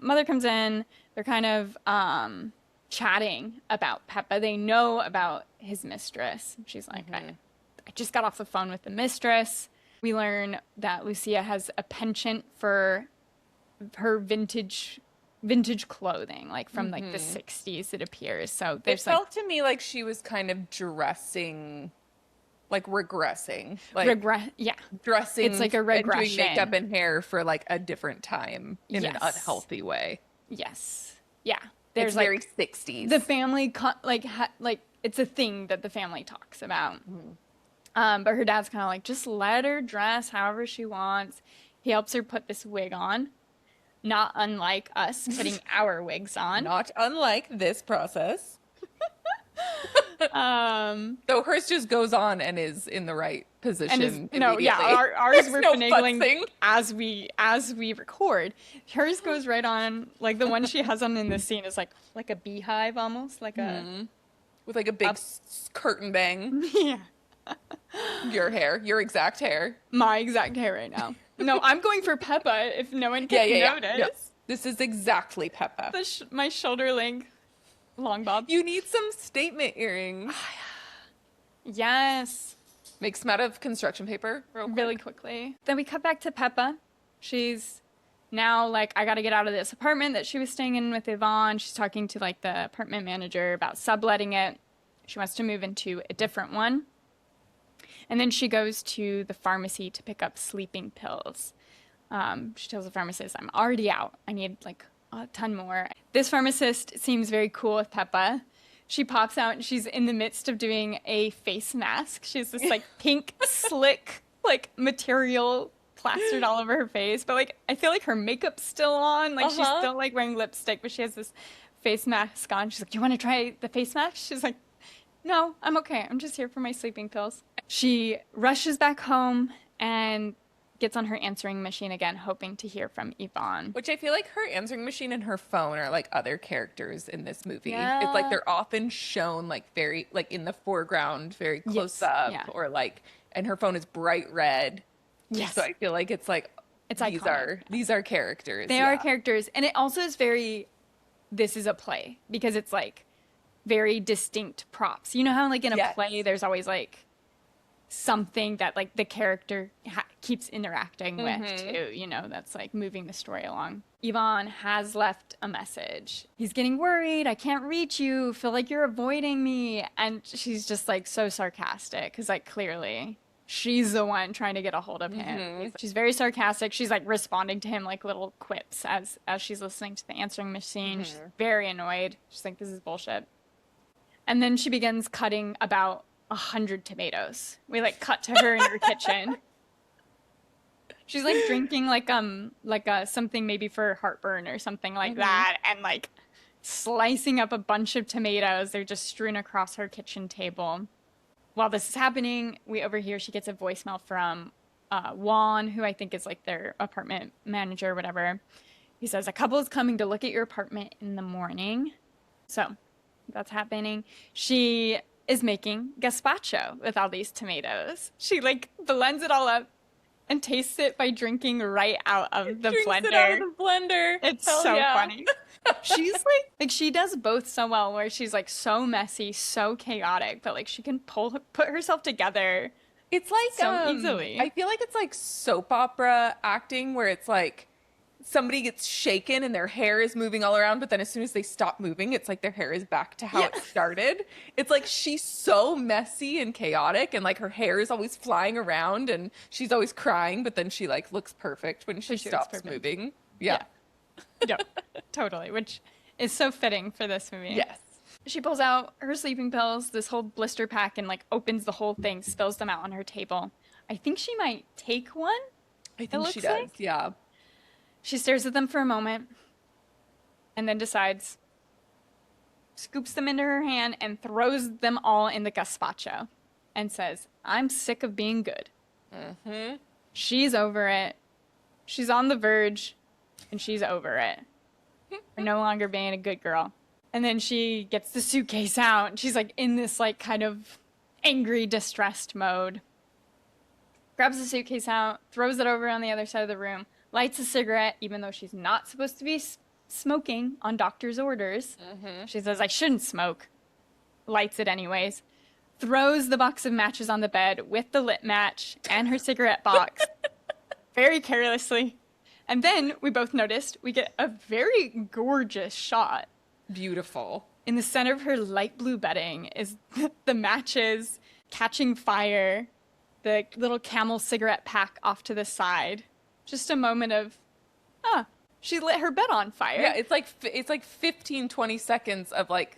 mother comes in. They're kind of chatting about Peppa. They know about his mistress. She's like, I just got off the phone with the mistress. We learn that Lucia has a penchant for her vintage clothing, like from like the 60s, it appears. So there's it felt to me like she was kind of dressing, like regressing, like dressing. It's like a regression. And doing makeup and hair for like a different time in an unhealthy way. Yes. Yeah. There's it's like very 60s. The family like it's a thing that the family talks about. But her dad's kind of like, just let her dress however she wants. He helps her put this wig on. Not unlike us putting our wigs on. Not unlike this process. So hers just goes on and is in the right position. Ours we're finagling as we record. Hers goes right on, like the one she has on in the scene is like a beehive almost, like a with like a big curtain bang. Yeah. Your exact hair. My exact hair right now. No, I'm going for Peppa if no one can notice. Yeah. This is exactly Peppa. My shoulder length long bob. You need some statement earrings. Yes. Make some out of construction paper Really quickly. Then we cut back to Peppa. She's now like, I gotta get out of this apartment that she was staying in with Yvonne. She's talking to like the apartment manager about subletting it. She wants to move into a different one. And then she goes to the pharmacy to pick up sleeping pills. She tells the pharmacist, I'm already out. I need like a ton more. This pharmacist seems very cool with Peppa. She pops out and she's in the midst of doing a face mask. She has this like pink, slick, like material plastered all over her face. But like, I feel like her makeup's still on. Like she's still like wearing lipstick, but she has this face mask on. She's like, do you want to try the face mask? She's like, no, I'm okay. I'm just here for my sleeping pills. She rushes back home and gets on her answering machine again, hoping to hear from Yvonne. Which I feel like her answering machine and her phone are like other characters in this movie. Yeah. It's like they're often shown like very like in the foreground, very close up, or like, and her phone is bright red. Yes. So I feel like it's like It's these iconic. these are characters. They are characters. And it also is very, this is a play, because it's like very distinct props. You know how like in a play there's always like something that like the character keeps interacting with too, you know, that's like moving the story along. Yvonne has left a message. He's getting worried. I can't reach you. Feel like you're avoiding me. And she's just like so sarcastic because like clearly she's the one trying to get a hold of him. She's very sarcastic. She's like responding to him like little quips as she's listening to the answering machine. She's very annoyed. She's like, this is bullshit. And then she begins cutting about 100 tomatoes. We like cut to her in her kitchen. She's like drinking like something maybe for heartburn or something like that, and like slicing up a bunch of tomatoes. They're just strewn across her kitchen table. While this is happening, we overhear she gets a voicemail from Juan, who I think is like their apartment manager or whatever. He says, a couple is coming to look at your apartment in the morning. So that's happening. She is making gazpacho with all these tomatoes. She like blends it all up and tastes it by drinking right out of the blender. It out of the blender. It's so funny. She's like she does both so well, where she's like so messy, so chaotic, but like she can put herself together. It's like so easily. I feel like it's like soap opera acting, where it's like somebody gets shaken and their hair is moving all around, but then as soon as they stop moving, it's like their hair is back to how it started. It's like she's so messy and chaotic, and like her hair is always flying around, and she's always crying, but then she like looks perfect when she stops moving. Yeah. No, totally, which is so fitting for this movie. Yes. She pulls out her sleeping pills, this whole blister pack, and like opens the whole thing, spills them out on her table. I think she might take one. I think she does. Like. Yeah. She stares at them for a moment and then decides, scoops them into her hand and throws them all in the gazpacho and says, I'm sick of being good. She's over it. She's on the verge and she's over it. For no longer being a good girl. And then she gets the suitcase out and she's like in this like kind of angry, distressed mode. Grabs the suitcase out, throws it over on the other side of the room. Lights a cigarette, even though she's not supposed to be smoking on doctor's orders. She says, I shouldn't smoke. Lights it anyways. Throws the box of matches on the bed with the lit match and her cigarette box. Very carelessly. And then, we both noticed, we get a very gorgeous shot. Beautiful. In the center of her light blue bedding is the matches catching fire, the little Camel cigarette pack off to the side. Just a moment of, she lit her bed on fire. Yeah, it's like 15, 20 seconds of like,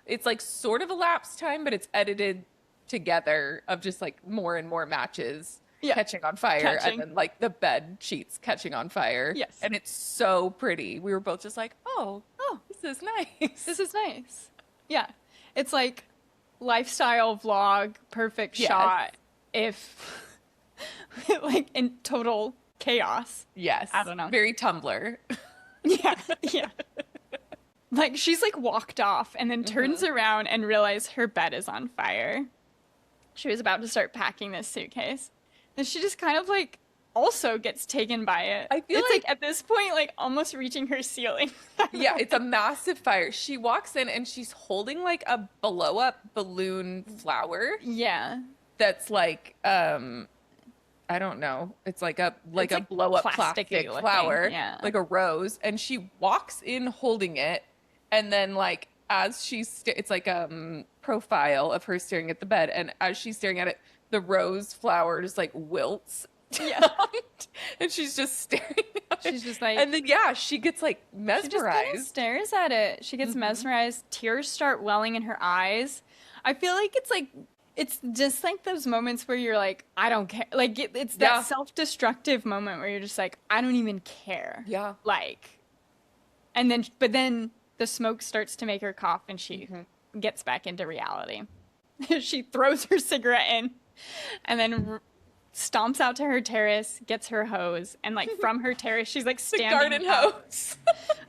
it's like sort of elapsed time, but it's edited together of just like more and more matches catching on fire. And then like the bed sheets catching on fire. Yes. And it's so pretty. We were both just like, oh, this is nice. This is nice. Yeah. It's like lifestyle vlog, perfect shot. If like in total chaos. Yes. I don't know. Very Tumblr. Yeah. Like she's like walked off and then turns around and realizes her bed is on fire. She was about to start packing this suitcase. And she just kind of like also gets taken by it. I feel it's like at this point, like almost reaching her ceiling. yeah, it's a massive fire. She walks in and she's holding like a blow up balloon flower Yeah. that's like I don't know. It's like a It's blow up plasticky plastic looking, flower, yeah. like a rose, and she walks in holding it, and then like as it's like a profile of her staring at the bed, and as she's staring at it, the rose flower just like wilts. Yeah. And she's just staring at it. She's just like, and then yeah, she gets like she just kind of mesmerized. stares at it. She gets mesmerized. Tears start welling in her eyes. I feel like it's just like those moments where you're like, I don't care. Like it's that Yeah. self-destructive moment where you're just like, I don't even care. Yeah. Like, but then the smoke starts to make her cough and she gets back into reality. She throws her cigarette in and then stomps out to her terrace, gets her hose, and like from her terrace, she's like The standing garden out. hose.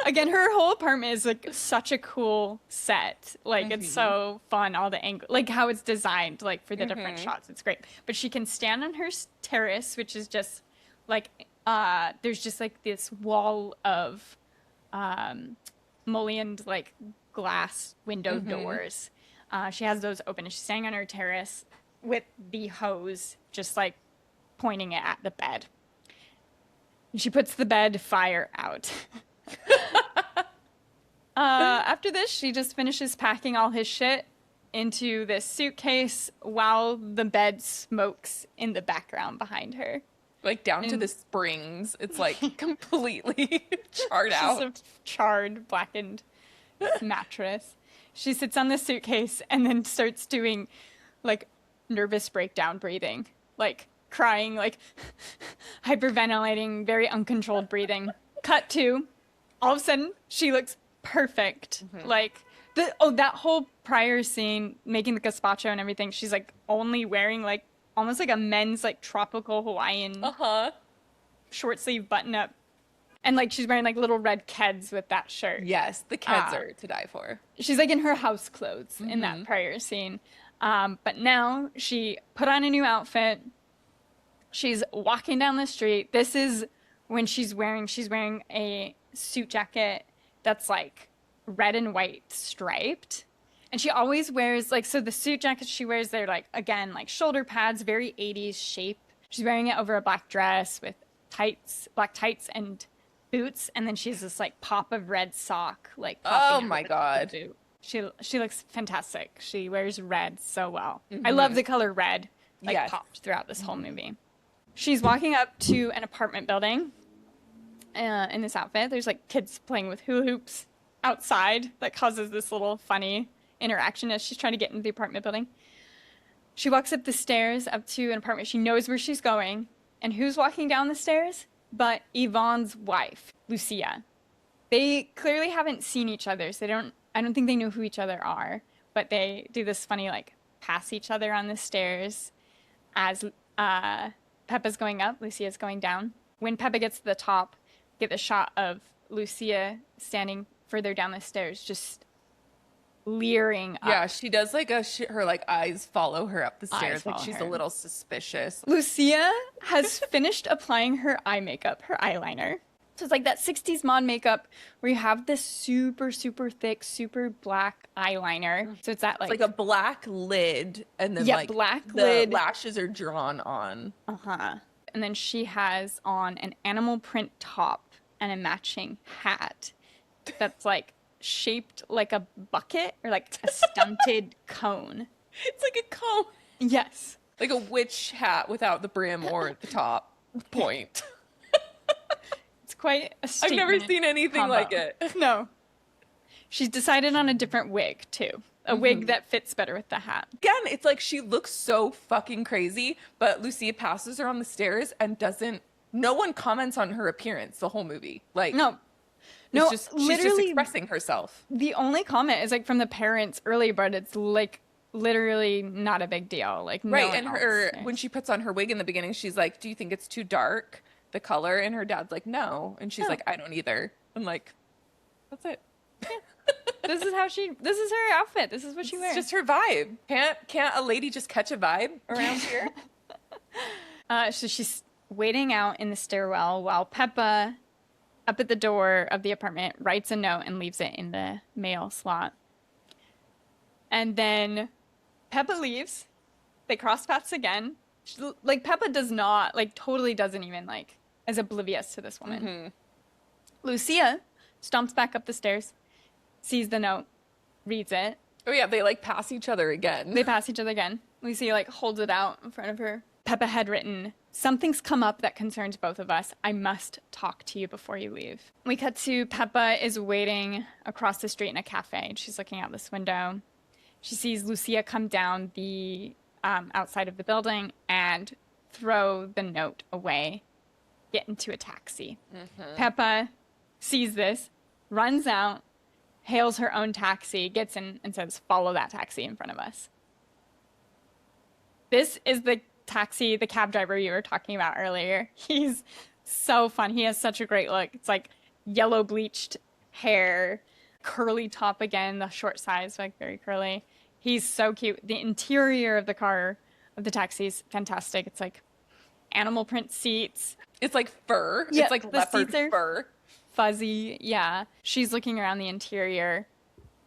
Again, her whole apartment is like such a cool set. Like it's so fun, all the angle, like how it's designed, like for the different shots. It's great. But she can stand on her terrace, which is just like there's just like this wall of mullioned like glass window doors. She has those open, and she's standing on her terrace with the hose, just like pointing it at the bed. And she puts the bed fire out. After this, she just finishes packing all his shit into this suitcase while the bed smokes in the background behind her. Like down to the springs. It's like completely charred out. Just a charred, blackened mattress. She sits on the suitcase and then starts doing like nervous breakdown breathing, like crying, like hyperventilating, very uncontrolled breathing. Cut to, all of a sudden, she looks perfect. Like that whole prior scene, making the gazpacho and everything, she's like only wearing like almost like a men's like tropical Hawaiian short sleeve button up. And like she's wearing like little red Keds with that shirt. Yes, the kids are to die for. She's like in her house clothes in that prior scene. But now she put on a new outfit. She's walking down the street. This is when she's wearing a suit jacket that's like red and white striped. And she always wears like, so the suit jackets she wears, they're like, again, like shoulder pads, very 80s shape. She's wearing it over a black dress with black tights and boots. And then she has this like pop of red sock, like, Oh popping my out of God. the boot. She looks fantastic. She wears red so well. I love the color red, like Yes. popped throughout this whole movie. She's walking up to an apartment building in this outfit. There's like kids playing with hula hoops outside that causes this little funny interaction as she's trying to get into the apartment building. She walks up the stairs up to an apartment. She knows where she's going. And who's walking down the stairs? But Yvonne's wife, Lucia. They clearly haven't seen each other, so I don't think they know who each other are, but they do this funny, like, pass each other on the stairs as Peppa's going up, Lucia's going down. When Peppa gets to the top, get the shot of Lucia standing further down the stairs, just leering up. Yeah, she does like her like eyes follow her up the stairs. Like follow she's her. a little suspicious. Lucia has finished applying her eye makeup, her eyeliner. So it's like that 60s mod makeup where you have this super, super thick, super black eyeliner. So it's that It's like a black lid, and then like black the lid. lashes are drawn on. And then she has on an animal print top and a matching hat that's like shaped like a bucket or like a stunted cone. It's like a comb, Yes. like a witch hat without the brim or the top point. It's quite a I've statement never seen anything combo. like it. No. She's decided on a different wig, too. A wig that fits better with the hat. Again, it's like she looks so fucking crazy, but Lucia passes her on the stairs and no one comments on her appearance the whole movie. Like, No. no, No, she's just literally, expressing herself. the only comment is like from the parents early, but it's like literally not a big deal. Like, no Right, one and else when she puts on her wig in the beginning, she's like, "Do you think it's too dark, the color?" And her dad's like, "No," and she's No. like, "I don't either." I'm like, "That's it. this is her outfit. This is what she It's wears. just her vibe. Can't a lady just catch a vibe around here?" So she's waiting out in the stairwell while Peppa, up at the door of the apartment, writes a note and leaves it in the mail slot. And then Peppa leaves. They cross paths again. Like, Peppa does not, like, totally doesn't even, like, is oblivious to this woman. Mm-hmm. Lucia stomps back up the stairs, sees the note, reads it. Oh, yeah, they, like, pass each other again. They pass each other again. Lucia, like, holds it out in front of her. Peppa had written, "Something's come up that concerns both of us. I must talk to you before you leave." We cut to Peppa is waiting across the street in a cafe. She's looking out this window. She sees Lucia come down the outside of the building and throw the note away, get into a taxi. Mm-hmm. Peppa sees this, runs out, hails her own taxi, gets in and says, "Follow that taxi in front of us." This is the taxi, the cab driver you were talking about earlier. He's so fun. He has such a great look. It's like yellow bleached hair, curly top again, the short size, like very curly. He's so cute. The interior of the car, of the taxi, is fantastic. It's like animal print seats. It's like fur. Yeah, it's like leopard fur. Fuzzy. Yeah. She's looking around the interior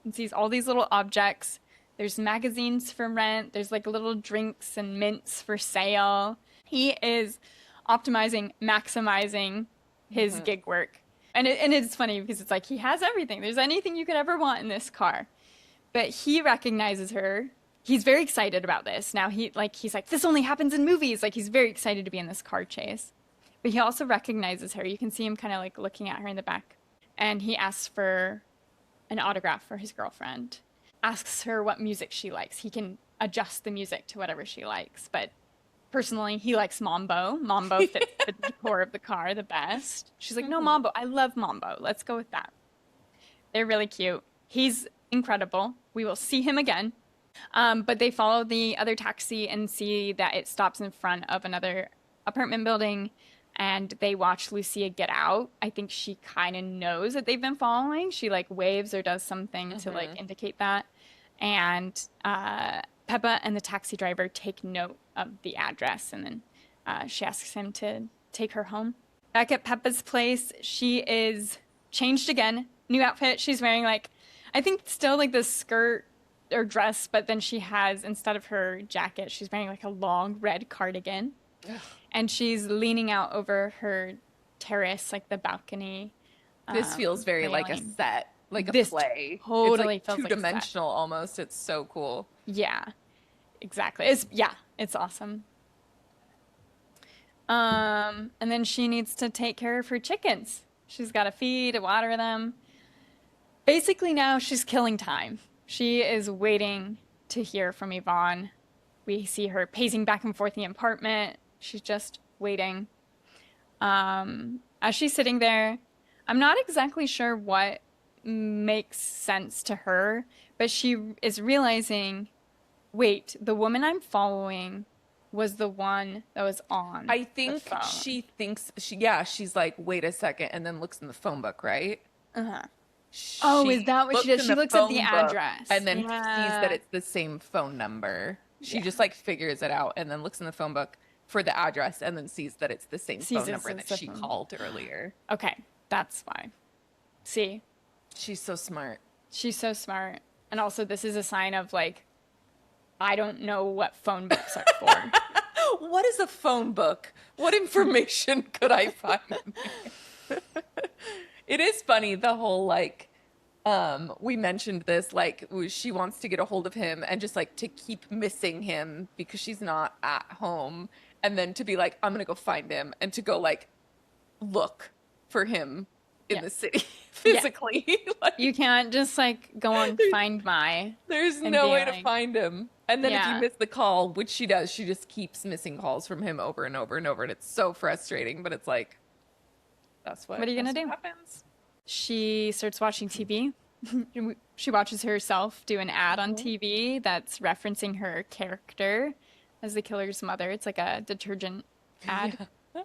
and sees all these little objects. There's magazines for rent. There's like little drinks and mints for sale. He is optimizing, maximizing his gig work. And it's funny because it's like he has everything. There's anything you could ever want in this car. But he recognizes her. He's very excited about this. Now he's like, this only happens in movies. Like, he's very excited to be in this car chase. But he also recognizes her. You can see him kind of like looking at her in the back. And he asks for an autograph for his girlfriend. Asks her what music she likes. He can adjust the music to whatever she likes. But personally, he likes Mambo. Mambo fits the decor of the car the best. She's like, "No, Mambo. I love Mambo. Let's go with that." They're really cute. He's incredible. We will see him again. But they follow the other taxi and see that it stops in front of another apartment building, and they watch Lucia get out. I think she kind of knows that they've been following. She like waves or does something to like indicate that. And Peppa and the taxi driver take note of the address, and then she asks him to take her home. Back at Peppa's place, she is changed again. New outfit. She's wearing like, I think still like the skirt or dress, but then she has, instead of her jacket, she's wearing like a long red cardigan. Ugh. And she's leaning out over her terrace, like the balcony. This feels very railing. like a set, like a this play. Totally it's like feels two-dimensional almost. It's so cool. Yeah, exactly. It's awesome. And then she needs to take care of her chickens. She's got to feed and water them. Basically now she's killing time. She is waiting to hear from Yvonne. We see her pacing back and forth in the apartment. She's just waiting. As she's sitting there, I'm not exactly sure what makes sense to her, but she is realizing, wait, the woman I'm following was the one that was on I think the phone. she thinks, she's like, wait a second, and then looks in the phone book, right? Uh-huh. Oh, is that what she does? She looks at the address. And then sees that it's the same phone number. She just like figures it out and then looks in the phone book for the address and then sees that it's the same phone number that she called earlier. Okay, that's why. See? She's so smart. She's so smart. And also, this is a sign of like, I don't know what phone books are for. What is a phone book? What information could I find? It is funny, the whole like, we mentioned this, like she wants to get a hold of him and just like to keep missing him because she's not at home. And then to be like, I'm going to go find him, and to go like look for him in the city physically. Yeah. Like, you can't just like go on Find My. There's no way to find him. And then if you miss the call, which she does, she just keeps missing calls from him over and over and over. And it's so frustrating, but it's like, that's what are you going to do? Happens. She starts watching TV. She watches herself do an ad on TV that's referencing her character as the killer's mother. It's like a detergent ad. Yeah.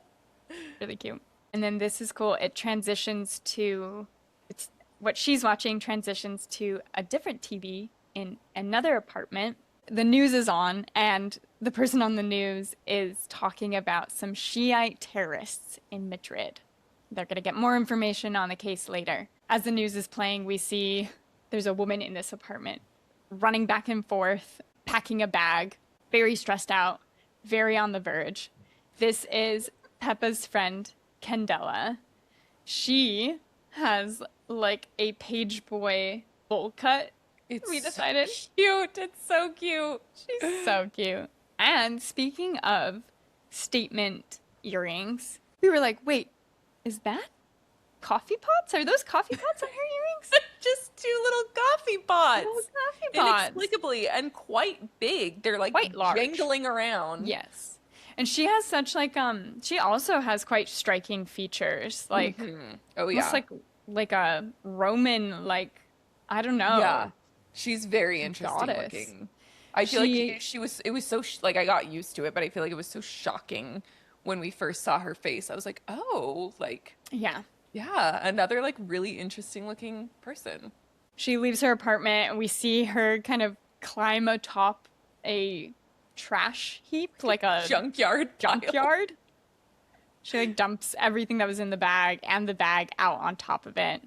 Really cute. And then this is cool. It transitions to, it's what she's watching transitions to a different TV in another apartment. The news is on, and the person on the news is talking about some Shiite terrorists in Madrid. They're going to get more information on the case later. As the news is playing, we see there's a woman in this apartment running back and forth, packing a bag, very stressed out, very on the verge. This is Peppa's friend, Candela. She has like a page boy bowl cut. We decided. So cute. It's so cute. She's so cute. And speaking of statement earrings, we were like, wait, is that coffee pots? Are those coffee pots on her earrings? Just two little coffee pots. Little coffee pots. Inexplicably and quite big. They're like quite large, jangling around. Yes. And she has such like she also has quite striking features. Like oh yeah. Almost like a Roman, like, I don't know. Yeah. She's very interesting looking. I feel like it was so, like, I got used to it, but I feel like it was so shocking when we first saw her face. I was like, oh, like, yeah, another, like, really interesting looking person. She leaves her apartment, and we see her kind of climb atop a trash heap, like a junkyard. She, like, dumps everything that was in the bag and the bag out on top of it.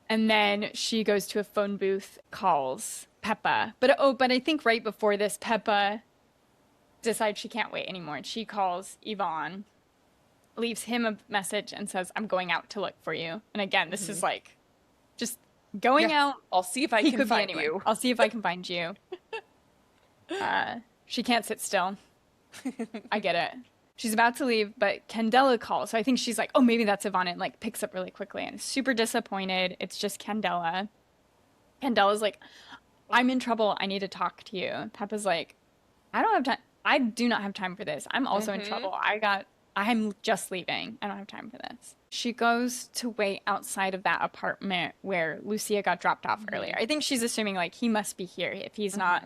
And then she goes to a phone booth, calls Peppa. But I think right before this, Peppa decides she can't wait anymore. And she calls Yvonne, leaves him a message, and says, I'm going out to look for you. And again, this is like just going out. I'll see if I can find you. I'll see if I can find you. She can't sit still. I get it. She's about to leave, but Candela calls. So I think she's like, oh, maybe that's Yvonne, and like picks up really quickly and is super disappointed. It's just Candela. Candela's like, I'm in trouble. I need to talk to you. Peppa's like, I don't have time. I do not have time for this. I'm also in trouble. I'm just leaving. I don't have time for this. She goes to wait outside of that apartment where Lucia got dropped off earlier. I think she's assuming like he must be here if he's not.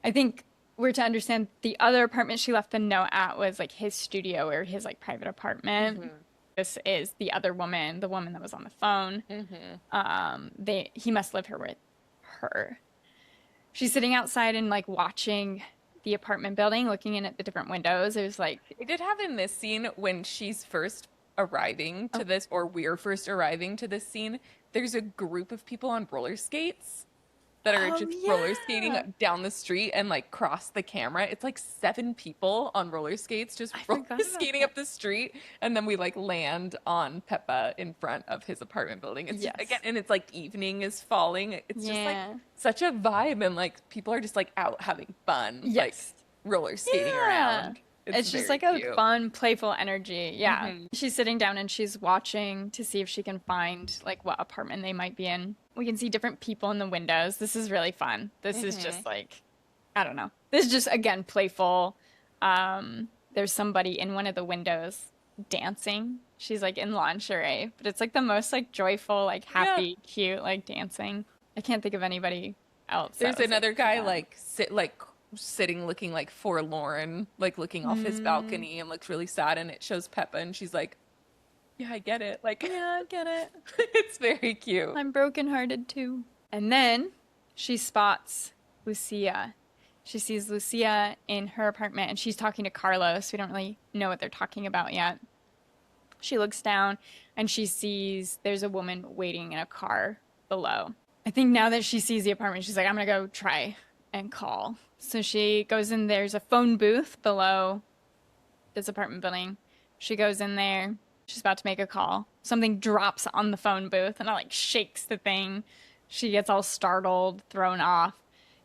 I think we're to understand the other apartment she left the note at was like his studio or his like private apartment. This is the other woman, the woman that was on the phone. He must live here with her. She's sitting outside and like watching the apartment building, looking in at the different windows. It was like, they did have in this scene when she's first arriving to this, or we're first arriving to this scene, there's a group of people on roller skates that are just roller skating down the street and like cross the camera. It's like 7 people on roller skates just roller skating up the street, and then we like land on Peppa in front of his apartment building. It's just, again, and it's like evening is falling. It's just like such a vibe, and like people are just like out having fun, like roller skating around. It's just like a fun, playful energy. Yeah. She's sitting down and she's watching to see if she can find like what apartment they might be in. We can see different people in the windows. This is really fun. This is just like, I don't know. This is just, again, playful. There's somebody in one of the windows dancing. She's like in lingerie, but it's like the most like joyful, like happy, cute, like dancing. I can't think of anybody else. There's another guy sitting looking like forlorn, like looking off his balcony and looks really sad, and it shows Peppa and she's like, yeah, I get it. Like, yeah, I get it. It's very cute. I'm brokenhearted too. And then she spots Lucia. She sees Lucia in her apartment and she's talking to Carlos. We don't really know what they're talking about yet. She looks down and she sees there's a woman waiting in a car below. I think now that she sees the apartment, she's like, I'm going to go try and call. So she goes in. There's a phone booth below this apartment building. She goes in there. She's about to make a call. Something drops on the phone booth and it like shakes the thing. She gets all startled, thrown off.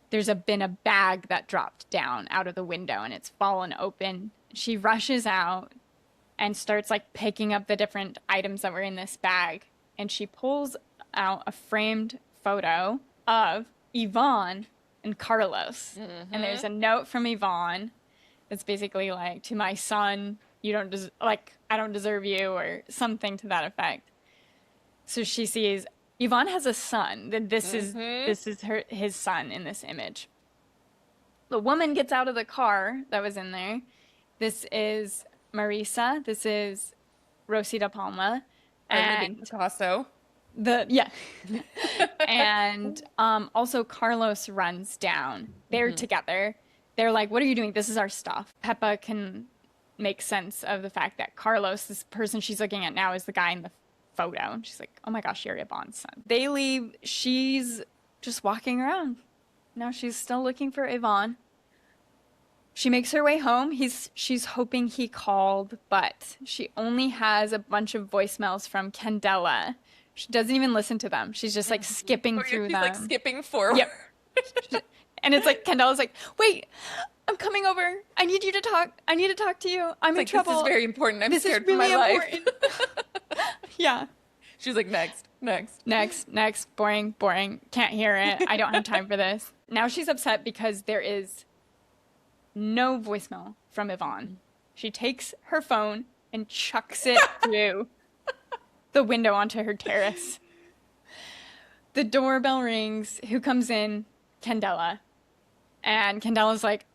There's been a bag that dropped down out of the window and it's fallen open. She rushes out and starts like picking up the different items that were in this bag. And she pulls out a framed photo of Yvonne and Carlos. And there's a note from Yvonne that's basically like, to my son, you don't I don't deserve you, or something to that effect. So she sees Yvonne has a son. This is his son in this image. The woman gets out of the car that was in there. This is Marisa. This is Rosita Palma. And Picasso. Yeah. And also Carlos runs down. They're together. They're like, what are you doing? This is our stuff. Peppa can make sense of the fact that Carlos, this person she's looking at now, is the guy in the photo. And she's like, oh my gosh, you're Yvonne's son. They leave. She's just walking around. Now she's still looking for Yvonne. She makes her way home. She's hoping he called, but she only has a bunch of voicemails from Candela. She doesn't even listen to them. She's just like skipping through She's them. like skipping forward. Yep. And it's like Candela's like, wait, I'm coming over. I need you to talk. I need to talk to you. I'm in trouble. This is very important. I'm this scared is really for my important. life. Yeah. She's like, next. Boring. Can't hear it. I don't have time for this. Now she's upset because there is no voicemail from Yvonne. She takes her phone and chucks it through the window onto her terrace. The doorbell rings. Who comes in? Candela. And Candela's like,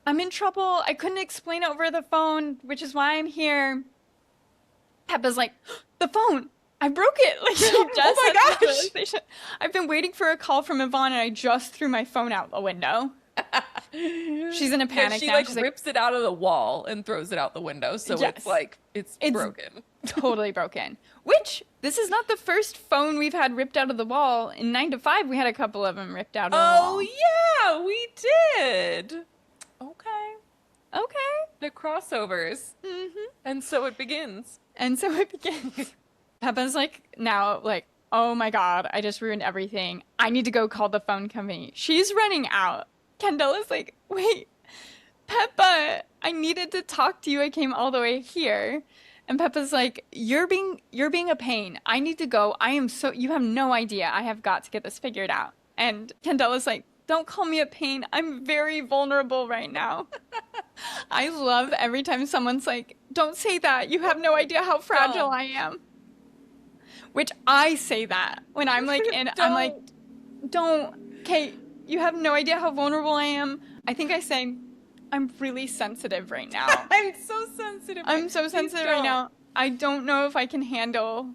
I'm in trouble. I couldn't explain it over the phone, which is why I'm here. Peppa's like, the phone. I broke it. Like, she just oh my gosh. I've been waiting for a call from Yvonne and I just threw my phone out the window. She's in a panic she now. Like she's rips it out of the wall and throws it out the window. So Yes. it's like, it's broken. Totally broken. Which, this is not the first phone we've had ripped out of the wall. In 9 to 5, we had a couple of them ripped out of the wall. Oh, yeah, we did. Okay. The crossovers. Mm-hmm. And so it begins. And so it begins. Peppa's like, now, like, oh my God, I just ruined everything. I need to go call the phone company. She's running out. Candela's like, wait, Peppa, I needed to talk to you. I came all the way here. And Peppa's like, you're being a pain. I need to go. You have no idea. I have got to get this figured out. And Candela's like, don't call me a pain. I'm very vulnerable right now. I love every time someone's like, don't say that. You have no idea how fragile I am. Which I say that when I'm like, I'm like, don't, Kate, you have no idea how vulnerable I am. I think I say, I'm really sensitive right now. I'm so sensitive. I'm so sensitive right now. I don't know if I can handle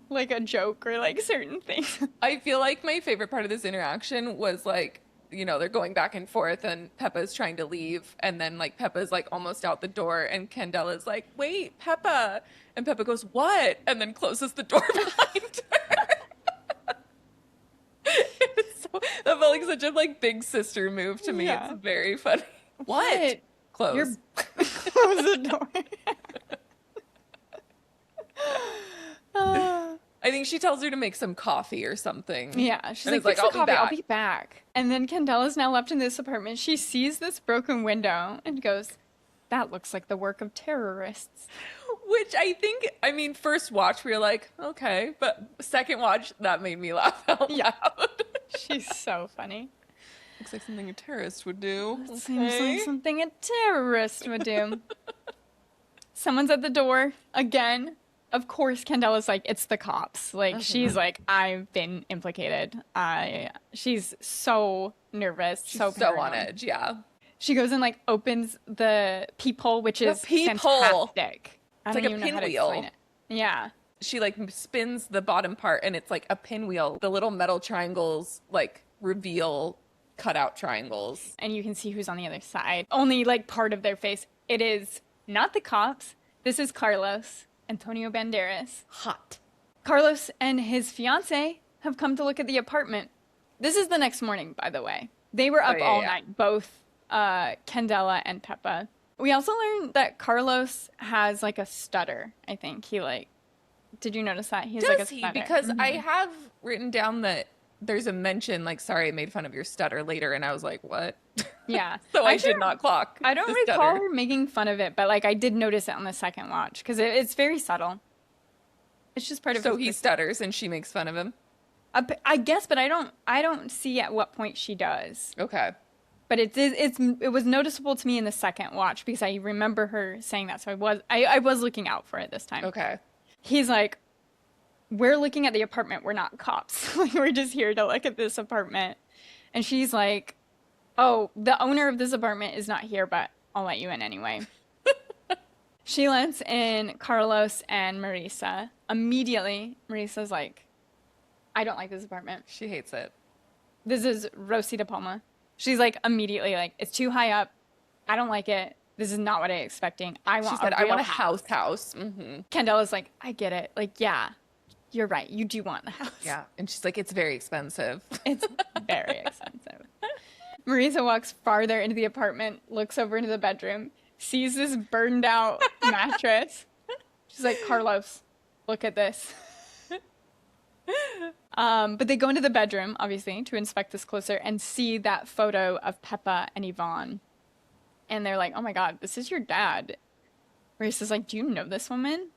like a joke or like certain things. I feel like my favorite part of this interaction was like, you know, they're going back and forth and Peppa's trying to leave. And then like Peppa's like almost out the door and Candela's like, wait, Peppa. And Peppa goes, what? And then closes the door behind her. That felt like such a like big sister move to me. Yeah. It's very funny. What? Close. Close the door. I think she tells her to make some coffee or something. Yeah, she's And like, it's like, I'll be back. And then Candela's now left in this apartment. She sees this broken window and goes, that looks like the work of terrorists. Which I think, I mean, first watch, we were like, okay. But second watch, that made me laugh out loud. She's so funny. Looks like something a terrorist would do. Okay. Seems like something a terrorist would do. Someone's at the door again. Of course, Candela's like, it's the cops. Like, she's like, I've been implicated. She's so nervous, so on edge, yeah. She goes and like opens the peephole, which is fantastic. It's like a pinwheel. Yeah. She like spins the bottom part and it's like a pinwheel. The little metal triangles like reveal cutout triangles. And you can see who's on the other side. Only like part of their face. It is not the cops. This is Carlos. Antonio Banderas. Hot. Carlos and his fiance have come to look at the apartment. This is the next morning, by the way. They were up all night, both Candela and Peppa. We also learned that Carlos has like a stutter, I think. He like, did you notice that? He has like a stutter. Because I have written down that there's a mention like, sorry, I made fun of your stutter later. And I was like, what? Yeah. So I did not clock. I don't recall her making fun of it, but like I did notice it on the second watch because it's very subtle. It's just part of. So he stutters and she makes fun of him. I guess, but I don't see at what point she does. Okay. But it was noticeable to me in the second watch because I remember her saying that, so I was looking out for it this time. Okay. He's like, we're looking at the apartment. We're not cops. Like, we're just here to look at this apartment. And she's like, oh, the owner of this apartment is not here, but I'll let you in anyway. She lets in Carlos and Marisa. Immediately, Marisa's like, I don't like this apartment. She hates it. This is Rosita Palma. She's like immediately like, it's too high up. I don't like it. This is not what I'm expecting. I She want said, a I real want a house. Mm-hmm. Kendall is like, I get it. Like, yeah, you're right. You do want the house. Yeah. And she's like, it's very expensive. It's very expensive. Marisa walks farther into the apartment, looks over into the bedroom, sees this burned out mattress. She's like, Carlos, look at this. But they go into the bedroom, obviously, to inspect this closer and see that photo of Peppa and Yvonne. And they're like, oh my God, this is your dad. Marissa's like, do you know this woman?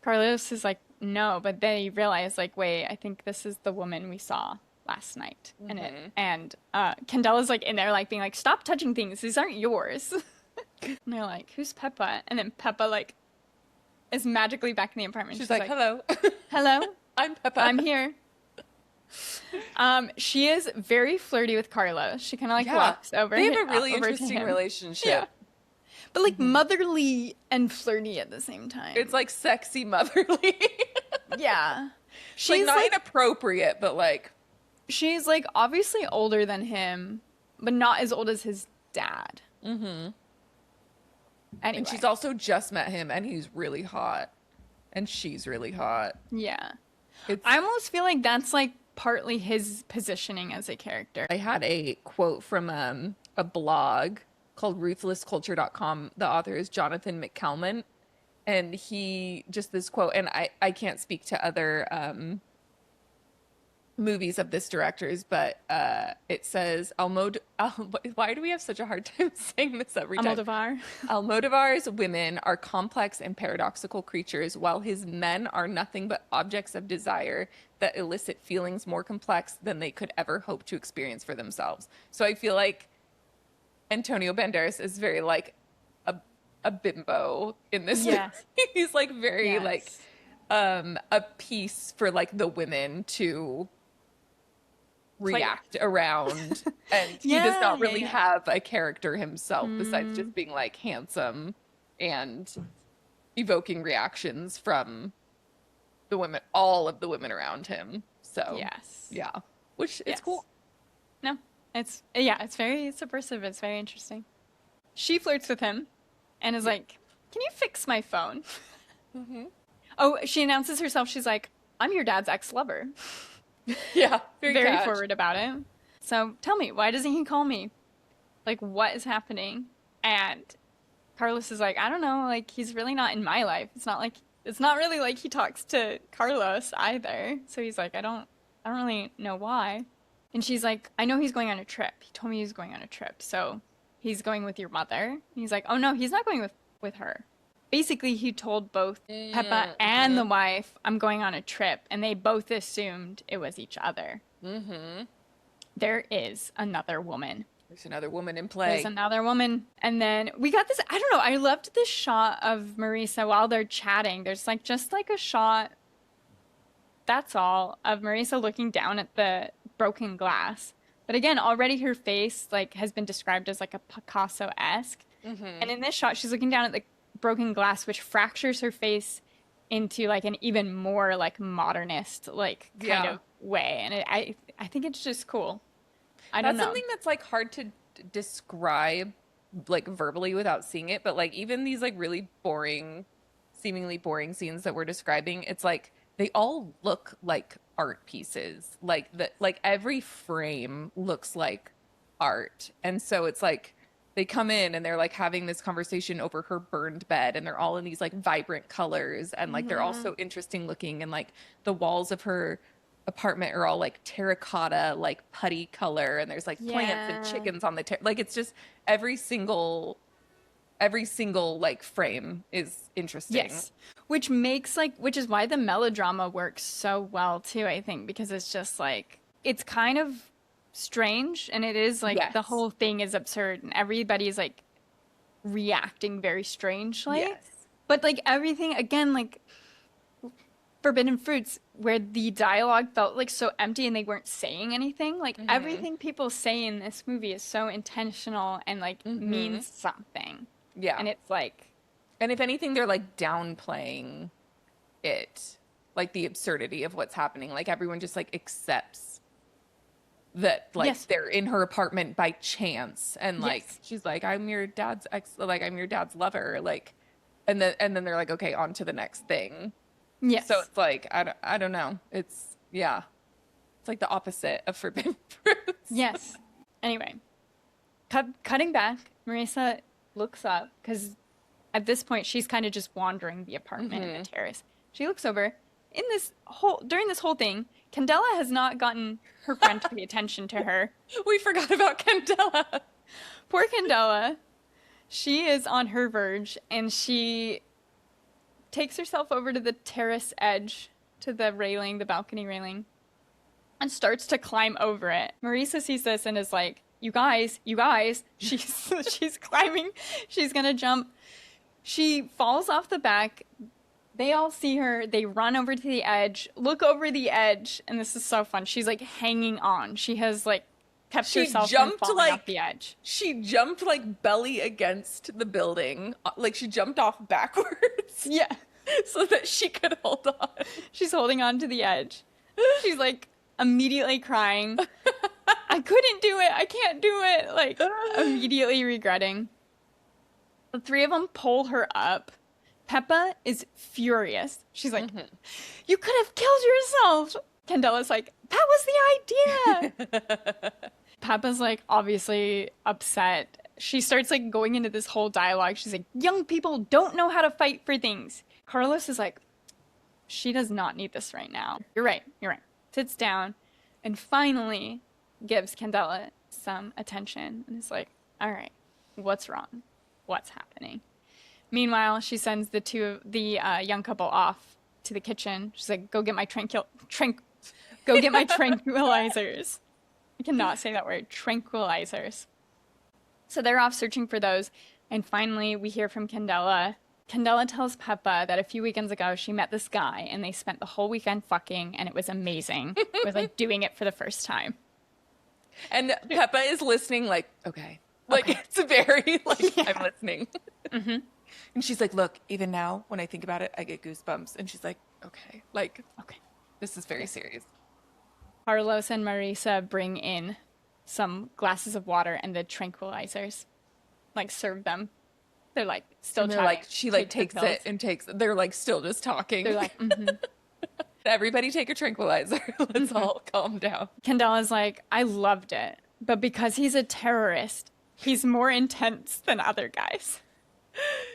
Carlos is like, no, but they realize, like, wait, I think this is the woman we saw last night. Mm-hmm. And Kendall like in there, like, being like, stop touching things. These aren't yours. And they're like, who's Peppa? And then Peppa, like, is magically back in the apartment. She's like, hello. Hello. I'm Peppa. I'm here. She is very flirty with Carlos. She kind of like walks over. They have a really over to interesting him. relationship. Yeah. But like motherly and flirty at the same time. It's like sexy motherly. Yeah. She's like not inappropriate, but like she's like obviously older than him, but not as old as his dad. Mm-hmm. Anyway. And she's also just met him and he's really hot. And she's really hot. Yeah. I almost feel like that's like partly his positioning as a character. I had a quote from a blog called ruthlessculture.com. The author is Jonathan McCalman. And he just this quote, and I can't speak to other movies of this director's, but it says, why do we have such a hard time saying this every time? Almodóvar. Almodóvar's women are complex and paradoxical creatures, while his men are nothing but objects of desire that elicit feelings more complex than they could ever hope to experience for themselves. So I feel like Antonio Banderas is very like a bimbo in this movie. He's like very like a piece for like the women to react around, and he does not really have a character himself besides just being like handsome and evoking reactions from the women, all of the women around him. So which is cool. No, it's very subversive. It's very interesting. She flirts with him and is like, can you fix my phone? Mm-hmm. Oh, she announces herself. She's like, I'm your dad's ex-lover. Yeah, very forward about it. So tell me, why doesn't he call me? Like, what is happening? And Carlos is like, I don't know. Like, he's really not in my life. It's not really like he talks to Carlos either. So he's like, I don't really know why. And she's like, I know he's going on a trip. He told me he was going on a trip. So he's going with your mother. And he's like, oh no, he's not going with her. Basically, he told both Peppa and the wife, I'm going on a trip. And they both assumed it was each other. Mm-hmm. There is another woman. There's another woman in play. There's another woman. And then we got this, I don't know, I loved this shot of Marisa while they're chatting. There's like just like a shot, that's all, of Marisa looking down at the broken glass. But again, already her face like has been described as like a Picasso-esque. Mm-hmm. And in this shot, she's looking down at the broken glass, which fractures her face into like an even more like modernist like kind of way. And I think it's just cool. I don't know. That's something that's like hard to describe like verbally without seeing it, but like even these like really boring, seemingly boring scenes that we're describing, it's like they all look like art pieces. Like every frame looks like art. And so it's like they come in and they're like having this conversation over her burned bed, and they're all in these like vibrant colors, and like they're all so interesting looking, and like the walls of her apartment are all like terracotta, like putty color, and there's like plants and chickens on the like it's just every single like frame is interesting. Yes. Which is why the melodrama works so well too, I think, because it's just like it's kind of strange, and it is like the whole thing is absurd, and everybody's like reacting very strangely. But like everything again, like Forbidden Fruits, where the dialogue felt like so empty and they weren't saying anything, like everything people say in this movie is so intentional and like means something. And it's like, and if anything, they're like downplaying it. like the absurdity of what's happening. Like everyone just like accepts that like Yes. they're in her apartment by chance, and like Yes. she's like, I'm your dad's like I'm your dad's lover, like, and then they're like, okay, on to the next thing. Yes. So it's like I don't know. It's it's like the opposite of forbidden fruits. Yes. Anyway, cutting back, Marisa looks up because at this point she's kind of just wandering the apartment in the terrace. She looks over. During this whole thing, Candela has not gotten her friend to pay attention to her. We forgot about Candela. Poor Candela. She is on her verge, and she takes herself over to the terrace edge, to the railing, the balcony railing, and starts to climb over it. Marisa sees this and is like, you guys. She's climbing. She's gonna jump. She falls off the back. They all see her. They run over to the edge, look over the edge, and this is so fun. She's like hanging on. She has like kept herself from falling off the edge. She jumped like belly against the building. Like she jumped off backwards. Yeah. So that she could hold on. She's holding on to the edge. She's like immediately crying. I couldn't do it. I can't do it. Like immediately regretting. The three of them pull her up. Peppa is furious. She's like, you could have killed yourself. Candela's like, that was the idea. Peppa's like obviously upset. She starts like going into this whole dialogue. She's like, young people don't know how to fight for things. Carlos is like, she does not need this right now. You're right. Sits down and finally gives Candela some attention and is like, all right, what's wrong? What's happening? Meanwhile, she sends the young couple off to the kitchen. She's like, go get my tranquilizers. I cannot say that word. Tranquilizers. So they're off searching for those. And finally, we hear from Candela. Candela tells Peppa that a few weekends ago, she met this guy and they spent the whole weekend fucking and it was amazing. It was like doing it for the first time. And Peppa is listening like, okay. Like, it's very, like, yeah. I'm listening. And she's like, look, even now, when I think about it, I get goosebumps. And she's like, okay. Like, okay, this is very serious. Carlos and Marisa bring in some glasses of water and the tranquilizers. Like, serve them. They're, like, still chatting. Like, she, like, takes it and they're, like, still just talking. They're like, Everybody take a tranquilizer. Let's all calm down. Candela's like, I loved it. But because he's a terrorist, he's more intense than other guys.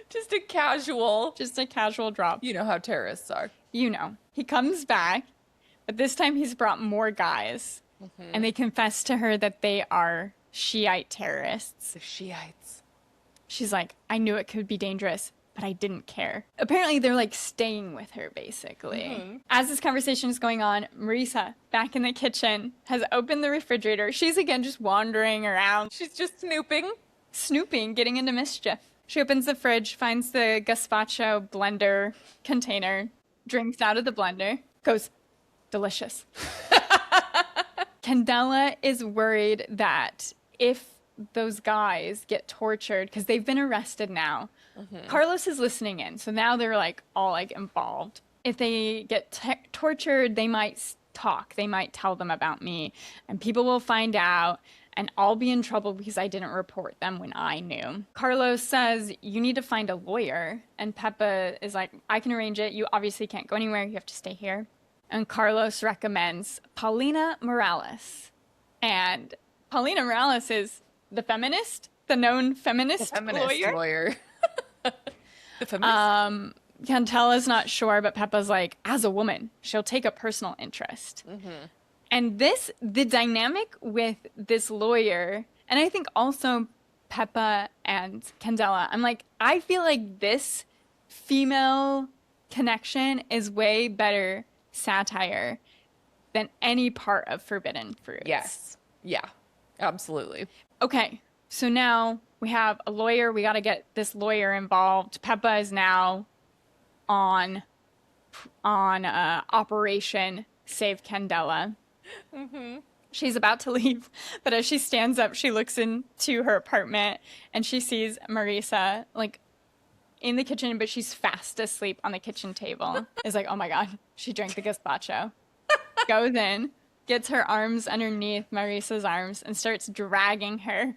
Just a casual drop. You know how terrorists are. You know. He comes back, but this time he's brought more guys. And they confess to her that they are Shiite terrorists. The Shiites. She's like, I knew it could be dangerous, but I didn't care. Apparently they're like staying with her, basically. As this conversation is going on, Marisa, back in the kitchen, has opened the refrigerator. She's again just wandering around. She's just snooping, getting into mischief. She opens the fridge, finds the gazpacho blender container, drinks out of the blender, goes, delicious. Candela is worried that if those guys get tortured, because they've been arrested now, Carlos is listening in, so now they're like all like involved. If they get tortured, they might talk, they might tell them about me, and people will find out, and I'll be in trouble because I didn't report them when I knew. Carlos says, you need to find a lawyer, and Peppa is like, I can arrange it, you obviously can't go anywhere, you have to stay here. And Carlos recommends Paulina Morales, and Paulina Morales is the known feminist lawyer. The feminist. Candela's not sure, but Peppa's like, as a woman, she'll take a personal interest. And the dynamic with this lawyer, and I think also Peppa and Candela, I'm like, I feel like this female connection is way better satire than any part of Forbidden Fruits. Yes. Yeah, absolutely. Okay, so now we have a lawyer. We got to get this lawyer involved. Peppa is now on Operation Save Candela. She's about to leave, but as she stands up, she looks into her apartment and she sees Marisa like in the kitchen, but she's fast asleep on the kitchen table. Is like, oh my God, she drank the gazpacho. Goes in, gets her arms underneath Marisa's arms and starts dragging her.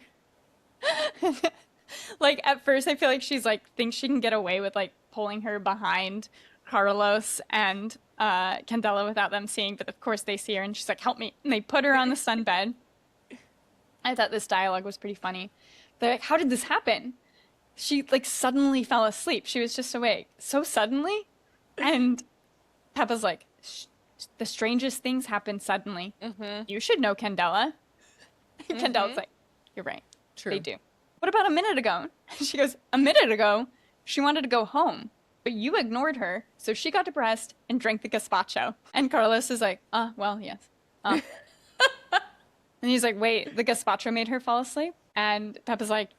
Like at first I feel like she's like thinks she can get away with like pulling her behind Carlos and Candela without them seeing, but of course they see her and she's like, help me. And they put her on the sunbed. I thought this dialogue was pretty funny. They're like, how did this happen? She like suddenly fell asleep. She was just awake so suddenly. And Peppa's like, the strangest things happen suddenly. You should know, Candela. Candela's like, you're right. True. They do. What about a minute ago? She goes, a minute ago, she wanted to go home, but you ignored her, so she got depressed and drank the gazpacho. And Carlos is like, well, yes. And he's like, wait, the gazpacho made her fall asleep? And Peppa's like,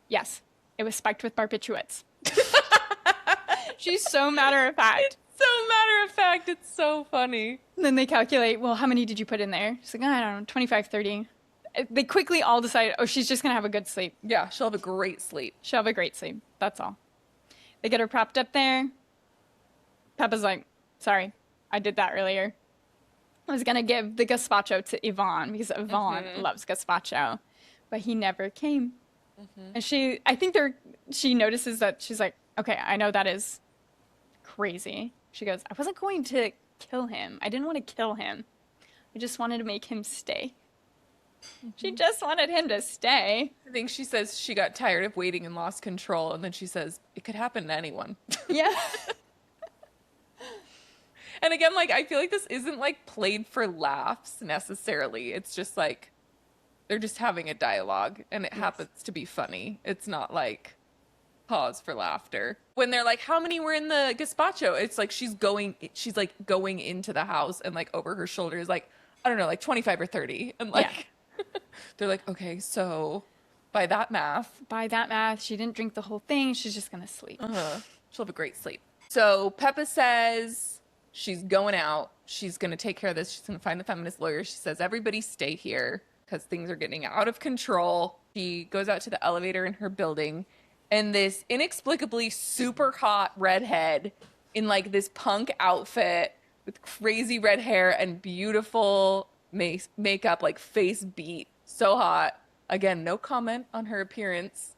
yes, it was spiked with barbiturates. She's so matter of fact. It's so matter of fact. It's so funny. And then they calculate, well, how many did you put in there? She's like, I don't know, 25, 30. They quickly all decide, oh, she's just going to have a good sleep. Yeah, she'll have a great sleep. She'll have a great sleep. That's all. They get her propped up there. Peppa's like, sorry, I did that earlier. I was going to give the gazpacho to Yvonne because Yvonne loves gazpacho, but he never came. And she notices that she's like, okay, I know that is crazy. She goes, I wasn't going to kill him. I didn't want to kill him. I just wanted to make him stay. She just wanted him to stay. I think she says she got tired of waiting and lost control, and then she says, it could happen to anyone. Yeah. And again, like, I feel like this isn't, like, played for laughs necessarily. It's just, like, they're just having a dialogue, and it happens to be funny. It's not, like, pause for laughter. When they're like, how many were in the gazpacho? It's like she's like, going into the house, and, like, over her shoulder is, like, I don't know, like, 25 or 30. And, like... Yeah. They're like, okay, so by that math, she didn't drink the whole thing. She's just going to sleep. She'll have a great sleep. So Peppa says she's going out. She's going to take care of this. She's going to find the feminist lawyer. She says, everybody stay here because things are getting out of control. She goes out to the elevator in her building, and this inexplicably super hot redhead in like this punk outfit with crazy red hair and beautiful makeup, like face beat, so hot. Again, no comment on her appearance.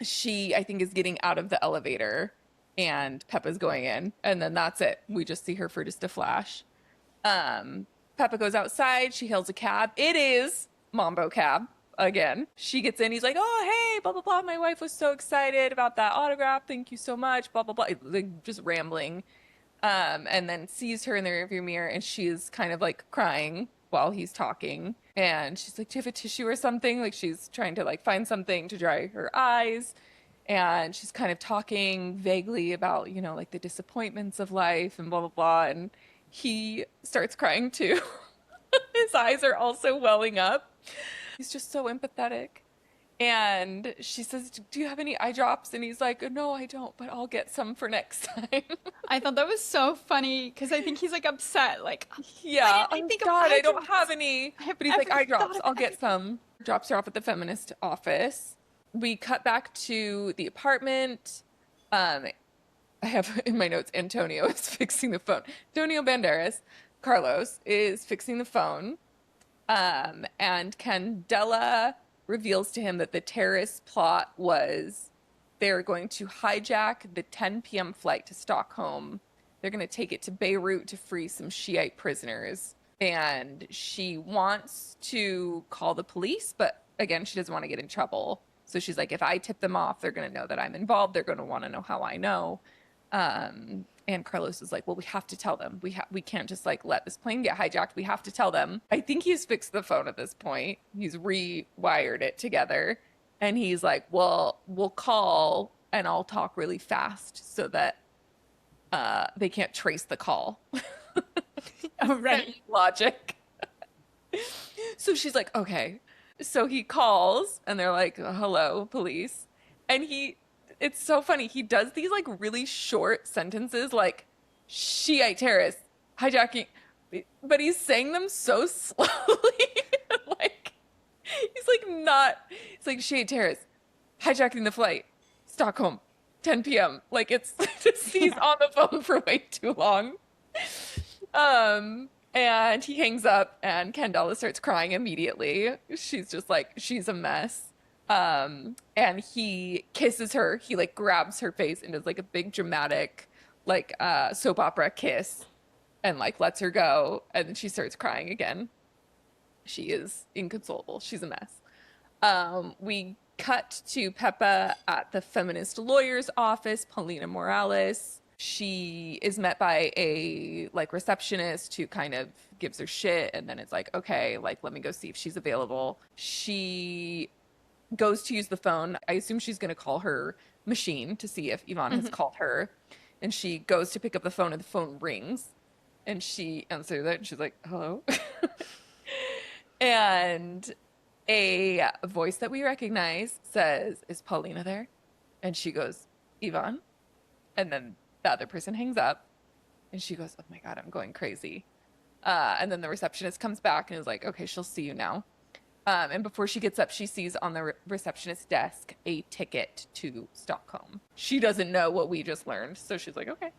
She, I think, is getting out of the elevator, and Peppa's going in, and then that's it. We just see her for just a flash. Peppa goes outside. She hails a cab. It is Mambo Cab again. She gets in. He's like, oh, hey, blah, blah, blah. My wife was so excited about that autograph. Thank you so much. Blah, blah, blah. Like, just rambling. And then sees her in the rearview mirror, and she's kind of like crying while he's talking. And she's like, do you have a tissue or something? Like she's trying to like find something to dry her eyes. And she's kind of talking vaguely about, you know, like the disappointments of life and blah, blah, blah. And he starts crying too. His eyes are also welling up. He's just so empathetic. And she says, do you have any eye drops? And he's like, no, I don't, but I'll get some for next time. I thought that was so funny because I think he's like upset. Like, yeah, I think God, I don't have any. But he's like, eye drops, I'll get some. Drops her off at the feminist office. We cut back to the apartment. I have in my notes, Antonio is fixing the phone. Antonio Banderas, Carlos, is fixing the phone. And Candela reveals to him that the terrorist plot was they're going to hijack the 10 p.m. flight to Stockholm. They're going to take it to Beirut to free some Shiite prisoners. And she wants to call the police, but again, she doesn't want to get in trouble. So she's like, if I tip them off, they're going to know that I'm involved. They're going to want to know how I know. And Carlos is like, well, we have to tell them. We can't just like let this plane get hijacked. We have to tell them. I think he's fixed the phone at this point. He's rewired it together. And he's like, well, we'll call and I'll talk really fast so that they can't trace the call. Oh, right. Logic. So she's like, okay. So he calls and they're like, hello, police. And it's so funny. He does these like really short sentences like Shiite terrorists hijacking, but he's saying them so slowly. Like he's like Shiite terrorists hijacking the flight. Stockholm, 10 p.m. Like it's just he's on the phone for way too long. And he hangs up and Candela starts crying immediately. She's just like, she's a mess. And he kisses her. He like grabs her face and does like a big dramatic, like soap opera kiss and like lets her go. And then she starts crying again. She is inconsolable. She's a mess. We cut to Peppa at the feminist lawyer's office, Paulina Morales. She is met by a like receptionist who kind of gives her shit, and then it's like, okay, like let me go see if she's available. She goes to use the phone. I assume she's going to call her machine to see if Yvonne has called her. And she goes to pick up the phone and the phone rings. And she answers it and she's like, hello. And a voice that we recognize says, is Paulina there? And she goes, Yvonne. And then the other person hangs up and she goes, oh my God, I'm going crazy. And then the receptionist comes back and is like, okay, she'll see you now. And before she gets up, she sees on the receptionist's desk a ticket to Stockholm. She doesn't know what we just learned. So she's like, okay.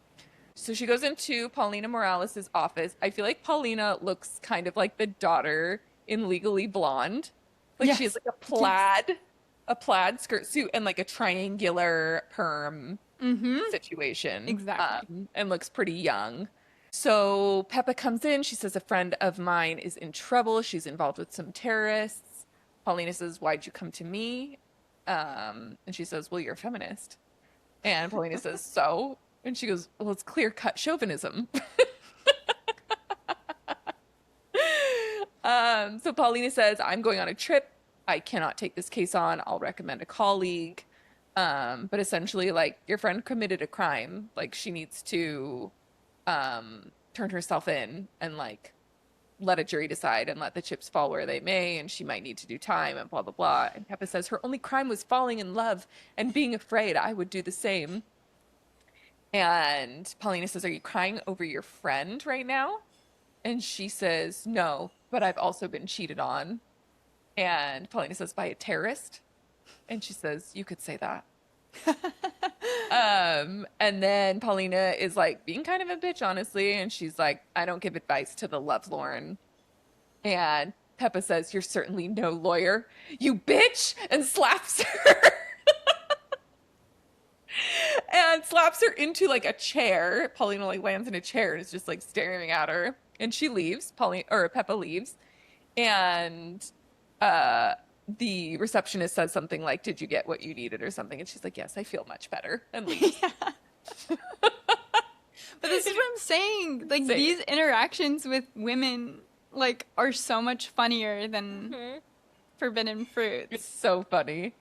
So she goes into Paulina Morales' office. I feel like Paulina looks kind of like the daughter in Legally Blonde. Like Yes. she has like a plaid skirt suit and like a triangular perm situation. Exactly. And looks pretty young. So Peppa comes in. She says, a friend of mine is in trouble. She's involved with some terrorists. Paulina says, why'd you come to me? And she says, well, you're a feminist. And Paulina says, so? And she goes, well, it's clear-cut chauvinism. So Paulina says, I'm going on a trip. I cannot take this case on. I'll recommend a colleague. But essentially, like, your friend committed a crime. Like, she needs to turn herself in and like let a jury decide and let the chips fall where they may, and she might need to do time and blah blah blah. And Peppa says her only crime was falling in love and being afraid. I would do the same. And Paulina says, are you crying over your friend right now? And she says, no, but I've also been cheated on. And Paulina says, by a terrorist? And she says, you could say that. And then Paulina is like being kind of a bitch, honestly, and she's like, I don't give advice to the lovelorn. And Peppa says, you're certainly no lawyer, you bitch, and slaps her. And slaps her into like a chair. Paulina like lands in a chair and is just like staring at her. And she leaves. Peppa leaves. And the receptionist says something like, did you get what you needed or something? And she's like, yes, I feel much better. And leaves. But this is what I'm saying. Like, these interactions with women, like, are so much funnier than Forbidden Fruits. It's so funny.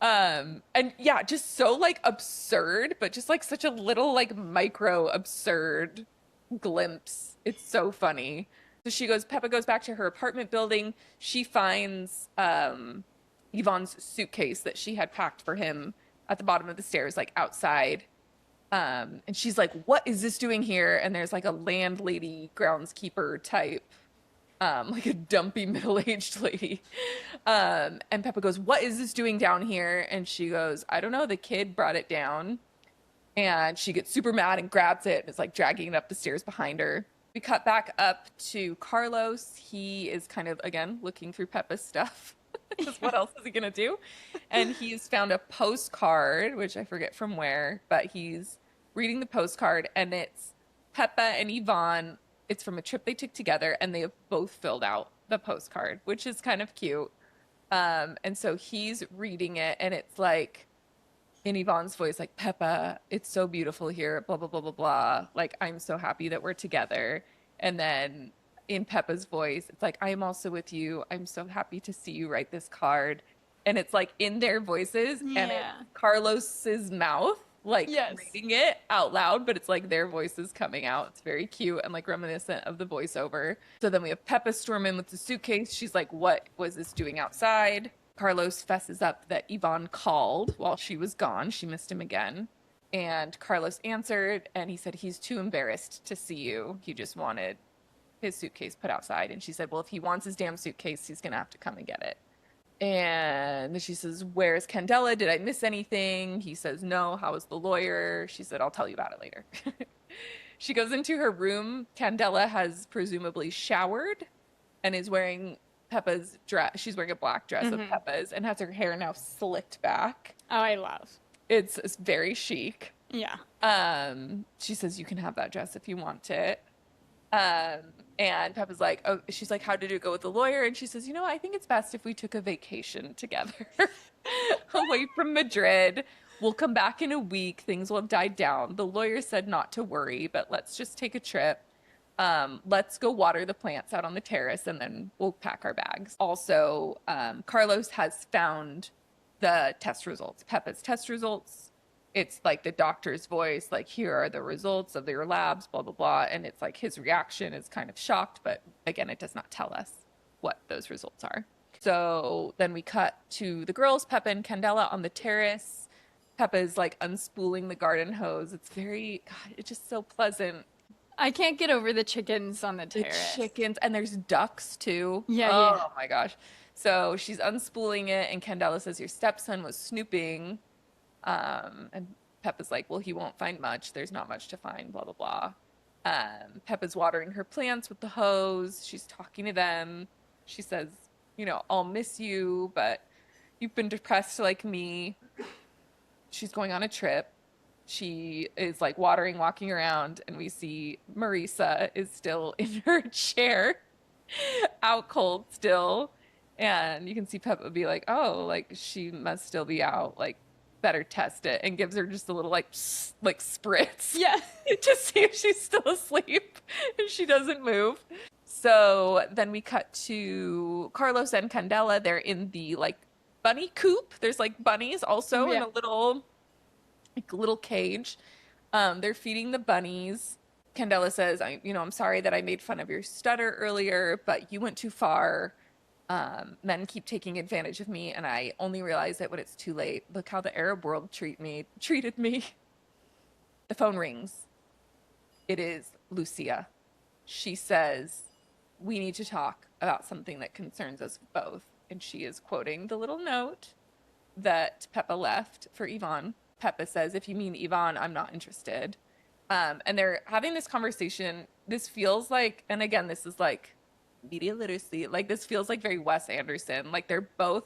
And yeah, just so like absurd, but just like such a little like micro absurd glimpse. It's so funny. So Peppa goes back to her apartment building. She finds Yvonne's suitcase that she had packed for him at the bottom of the stairs, like outside. And she's like, what is this doing here? And there's like a landlady groundskeeper type, like a dumpy middle-aged lady. And Peppa goes, what is this doing down here? And she goes, I don't know. The kid brought it down. And she gets super mad and grabs it and is like dragging it up the stairs behind her. We cut back up to Carlos. He is kind of, again, looking through Peppa's stuff. Because what else is he going to do? And he's found a postcard, which I forget from where, but he's reading the postcard, and it's Peppa and Yvonne. It's from a trip they took together, and they have both filled out the postcard, which is kind of cute. And so he's reading it, and it's like, in Yvonne's voice, like, Peppa, it's so beautiful here, blah, blah, blah, blah, blah. Like, I'm so happy that we're together. And then in Peppa's voice, it's like, I am also with you. I'm so happy to see you write this card. And it's like in their voices, and it's Carlos's mouth, like reading it out loud, but it's like their voices coming out. It's very cute and like reminiscent of the voiceover. So then we have Peppa storm in with the suitcase. She's like, what was this doing outside? Carlos fesses up that Yvonne called while she was gone. She missed him again. And Carlos answered, and he said, he's too embarrassed to see you. He just wanted his suitcase put outside. And she said, well, if he wants his damn suitcase, he's going to have to come and get it. And she says, "Where's Candela? Did I miss anything?" He says, "No. How was the lawyer?" She said, "I'll tell you about it later." She goes into her room. Candela has presumably showered and is wearing Peppa's dress. She's wearing a black dress of Mm-hmm. Peppa's and has her hair now slicked back. Oh, I love. It's very chic. Yeah. She says, "You can have that dress if you want it." Um, and Peppa's like, "Oh," she's like, "How did it go with the lawyer?" And she says, "You know, I think it's best if we took a vacation together away from Madrid. We'll come back in a week. Things will have died down. The lawyer said not to worry, but let's just take a trip. Let's go water the plants out on the terrace and then we'll pack our bags." Also, Carlos has found the test results, Peppa's test results. It's like the doctor's voice, like, "Here are the results of your labs, blah, blah, blah." And it's like his reaction is kind of shocked, but again, it does not tell us what those results are. So then we cut to the girls, Peppa and Candela on the terrace. Peppa is like unspooling the garden hose. It's very, God, it's just so pleasant. I can't get over the chickens on the The terrace. chickens, and there's ducks too. Yeah, oh, yeah. my gosh. So she's unspooling it, and Candela says, "Your stepson was snooping." And Peppa's like, "Well, he won't find much. There's not much to find, blah, blah, blah." Peppa's watering her plants with the hose. She's talking to them. She says, "You know, I'll miss you, but you've been depressed like me." She's going on a trip. She is like watering, walking around, and we see Marisa is still in her chair, out cold still. And you can see Peppa be like, "Oh, like she must still be out. Like, better test it," and gives her just a little like like spritz Yeah. to see if she's still asleep and she doesn't move. So then we cut to Carlos and Candela. They're in the like bunny coop. There's like bunnies also in Yeah. a little cage. They're feeding the bunnies. Candela says, I'm sorry that I made fun of your stutter earlier, but you went too far. Men keep taking advantage of me, and I only realize it when it's too late. Look how the Arab world treated me." The phone rings. It is Lucia. She says, "We need to talk about something that concerns us both." And she is quoting the little note that Peppa left for Yvonne. Peppa says, "If you mean Yvonne, I'm not interested." And they're having this conversation. This feels like, and again, this is like media literacy. Like, this feels like very Wes Anderson. Like, they're both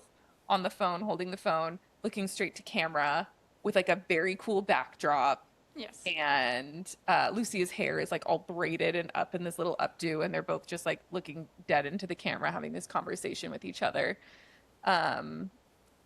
on the phone, holding the phone, looking straight to camera with like a very cool backdrop. Yes. And Lucia's hair is like all braided and up in this little updo, and they're both just like looking dead into the camera, having this conversation with each other.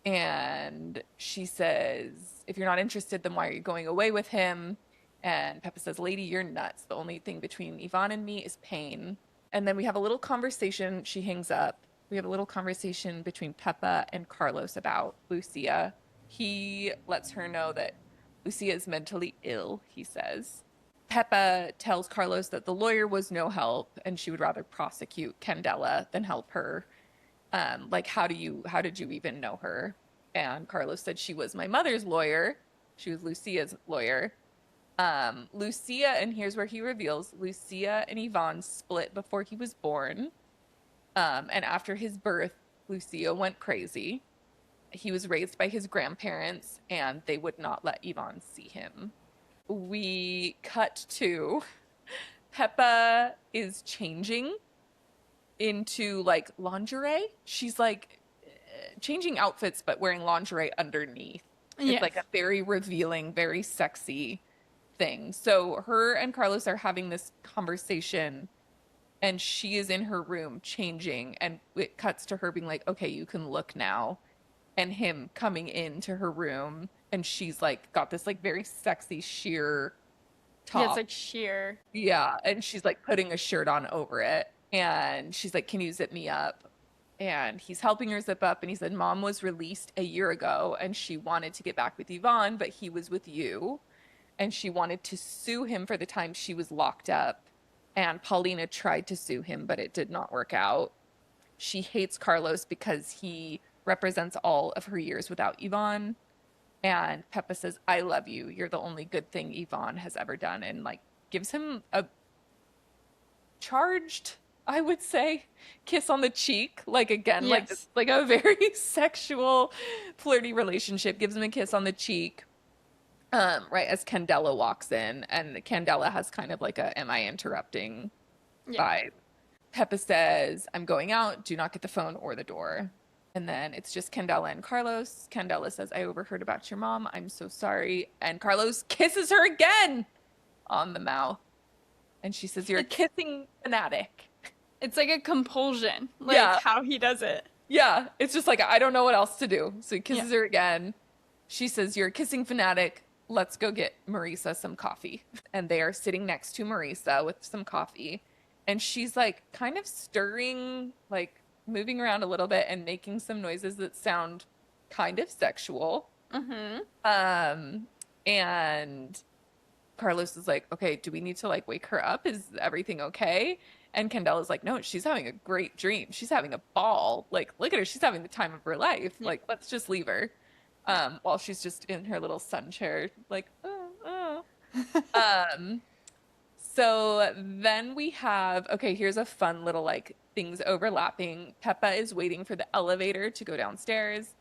And she says, "If you're not interested, then why are you going away with him?" And Peppa says, "Lady, you're nuts. The only thing between Yvonne and me is pain." And then we have a little conversation. She hangs up. We have a little conversation between Peppa and Carlos about Lucia. He lets her know that Lucia is mentally ill, he says. Peppa tells Carlos that the lawyer was no help and she would rather prosecute Candela than help her. Like, how did you even know her? And Carlos said, "She was my mother's lawyer. She was Lucia's lawyer." Lucia, and here's where he reveals, Lucia and Yvonne split before he was born. And after his birth, Lucia went crazy. He was raised by his grandparents, and they would not let Yvonne see him. We cut to Peppa is changing into like lingerie. She's like changing outfits, but wearing lingerie underneath. It's Yes. like a very revealing, very sexy thing. So her and Carlos are having this conversation, and she is in her room changing, and it cuts to her being like, "Okay, you can look now," and him coming into her room, and she's like got this like very sexy sheer top. Yeah, it's like sheer. Yeah, and she's like putting a shirt on over it, and she's like, "Can you zip me up?" And he's helping her zip up, and he said, "Mom was released a year ago, and she wanted to get back with Yvonne, but he was with you, and she wanted to sue him for the time she was locked up. And Paulina tried to sue him, but it did not work out. She hates Carlos because he represents all of her years without Yvonne." And Peppa says, "I love you. You're the only good thing Yvonne has ever done." And like gives him a charged I would say. Kiss on the cheek. Like, again, like, Yes. like a very sexual, flirty relationship. Gives him a kiss on the cheek. Right as Candela walks in, and Candela has kind of like a "Am I interrupting?" Yeah. vibe. Peppa says, "I'm going out. Do not get the phone or the door." And then it's just Candela and Carlos. Candela says, "I overheard about your mom. I'm so sorry." And Carlos kisses her again on the mouth. And she says, "You're a kissing fanatic." It's like a compulsion, like Yeah. how he does it. Yeah. It's just like, I don't know what else to do. So he kisses Yeah. her again. She says, "You're a kissing fanatic. Let's go get Marisa some coffee." And they are sitting next to Marisa with some coffee. And she's like kind of stirring, like moving around a little bit and making some noises that sound kind of sexual. Mm-hmm. And Carlos is like, "Okay, do we need to like wake her up? Is everything okay?" And Candela's like, "No, she's having a great dream. She's having a ball. Like, look at her. She's having the time of her life. Yeah. Like, let's just leave her." While she's just in her little sun chair, like, oh, oh. So then we have, okay, here's a fun little like things overlapping. Peppa is waiting for the elevator to go downstairs,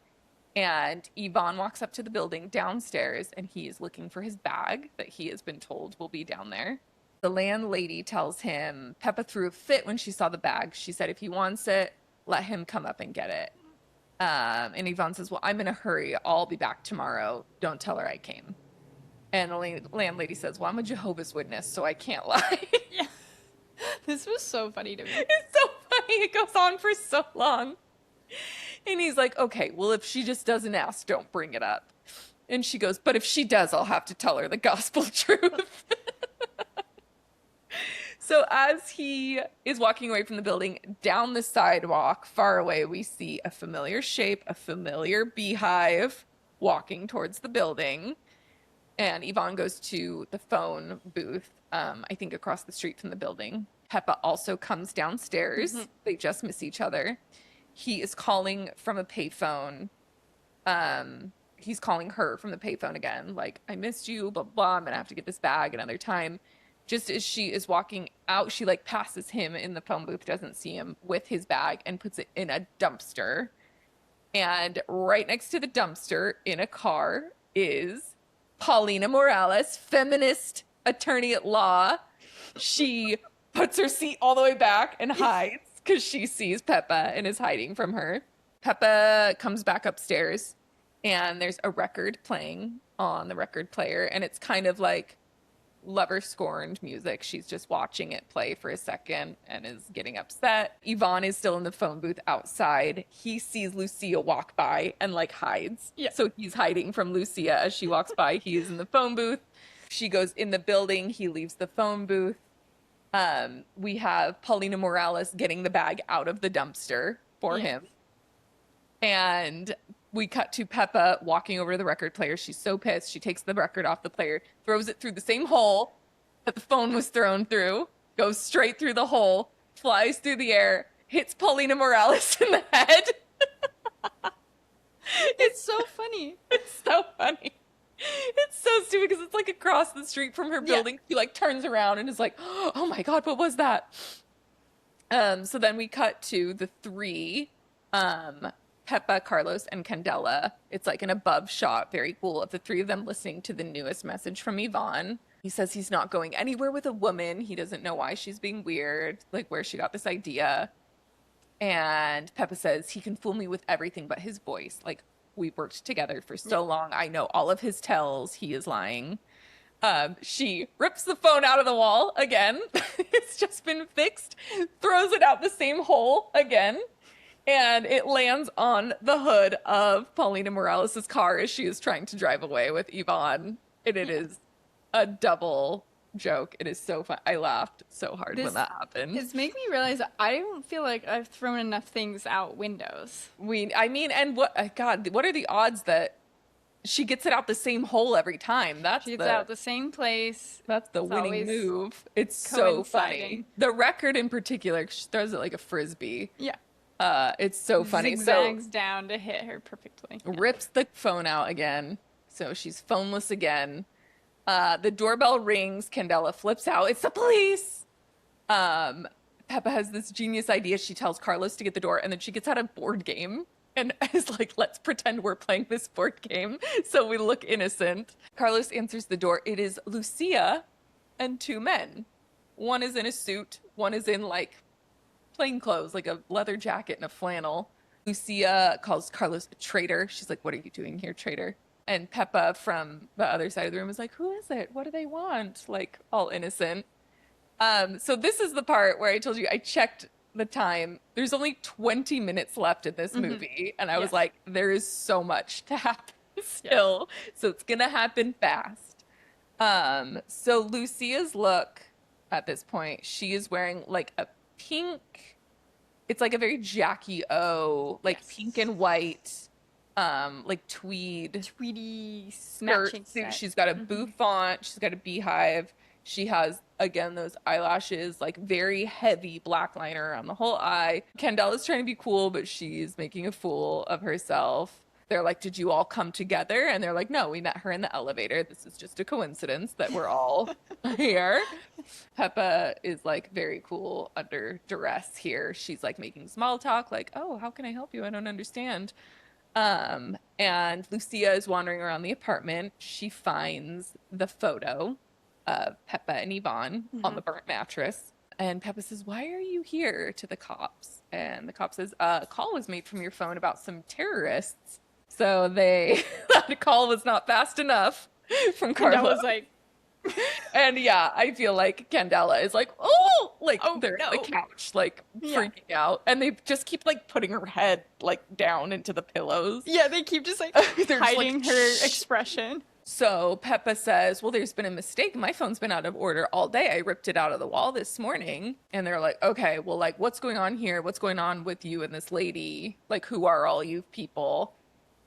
and Yvonne walks up to the building downstairs, and he is looking for his bag that he has been told will be down there. The landlady tells him Peppa threw a fit when she saw the bag. She said if he wants it, let him come up and get it. And Yvonne says, "Well, I'm in a hurry. I'll be back tomorrow. Don't tell her I came." And the landlady says, "Well, I'm a Jehovah's Witness, so I can't lie." Yeah. This was so funny to me. It's so funny. It goes on for so long. And he's like, "Okay, well, if she just doesn't ask, don't bring it up." And she goes, "But if she does, I'll have to tell her the gospel truth." So as he is walking away from the building, down the sidewalk, far away, we see a familiar shape, a familiar beehive walking towards the building. And Yvonne goes to the phone booth, I think across the street from the building. Peppa also comes downstairs. Mm-hmm. They just miss each other. He is calling from a payphone. He's calling her from the payphone again, like, "I missed you, blah, blah. I'm going to have to get this bag another time." Just as she is walking out, she like passes him in the phone booth, doesn't see him with his bag, and puts it in a dumpster. And right next to the dumpster in a car is Paulina Morales, feminist attorney at law. She puts her seat all the way back and hides because she sees Peppa and is hiding from her. Peppa comes back upstairs, and there's a record playing on the record player, and it's kind of like lover scorned music. She's just watching it play for a second and is getting upset. Yvonne is still in the phone booth outside. He sees Lucia walk by and like hides. Yeah. So he's hiding from Lucia as she walks by. He is in the phone booth. She goes in the building. He leaves the phone booth. We have Paulina Morales getting the bag out of the dumpster for him. And we cut to Peppa walking over to the record player. She's so pissed. She takes the record off the player, throws it through the same hole that the phone was thrown through, goes straight through the hole, flies through the air, hits Paulina Morales in the head. It's so funny. It's so funny. It's so stupid because it's like across the street from her building. Yeah. She like turns around and is like, "Oh my God, what was that?" So then we cut to the three, Peppa, Carlos, and Candela. It's like an above shot, very cool, of the three of them listening to the newest message from Yvonne. He says he's not going anywhere with a woman. He doesn't know why she's being weird, like where she got this idea. And Peppa says he can fool me with everything but his voice. Like, we worked together for so long. I know all of his tells. He is lying. She rips the phone out of the wall again. It's just been fixed. Throws it out the same hole again. And it lands on the hood of Paulina Morales' car as she is trying to drive away with Yvonne. And it is a double joke. It is so fun. I laughed so hard when that happened. It's making me realize I don't feel like I've thrown enough things out windows. And what are the odds that she gets it out the same hole every time? She gets it out the same place. That's the winning move. It's so funny. The record in particular, she throws it like a frisbee. Yeah. It's so funny. Zigzags down to hit her perfectly. Rips the phone out again. So she's phoneless again. The doorbell rings. Candela flips out. It's the police. Peppa has this genius idea. She tells Carlos to get the door, and then she gets out a board game and is like, let's pretend we're playing this board game so we look innocent. Carlos answers the door. It is Lucia and two men. One is in a suit, one is in like plain clothes, like a leather jacket and a flannel. Lucia calls Carlos a traitor. She's like, what are you doing here, traitor? And Peppa from the other side of the room is like, who is it? What do they want? Like, all innocent. So this is the part where I told you I checked the time. There's only 20 minutes left in this movie. And I was like, there is so much to happen still. So it's going to happen fast. So Lucia's look at this point, she is wearing like a pink, it's like a very Jackie O, like pink and white, like tweedy skirt suit. She's got a bouffant, she's got a beehive. She has, again, those eyelashes, like very heavy black liner on the whole eye. Candela's trying to be cool, but she's making a fool of herself. They're like, did you all come together? And they're like, no, we met her in the elevator. This is just a coincidence that we're all here. Peppa is like very cool under duress here. She's like making small talk, like, oh, how can I help you? I don't understand. And Lucia is wandering around the apartment. She finds the photo of Peppa and Yvonne on the burnt mattress. And Peppa says, why are you here, to the cops? And the cop says, a call was made from your phone about some terrorists. So that call was not fast enough from Carlos. And I was like, and yeah, I feel like Candela is like, they're on the couch, like freaking out. And they just keep like putting her head like down into the pillows. Yeah, they keep just like hiding her expression. So Peppa says, well, there's been a mistake. My phone's been out of order all day. I ripped it out of the wall this morning. And they're like, okay, well, like, what's going on here? What's going on with you and this lady? Like, who are all you people?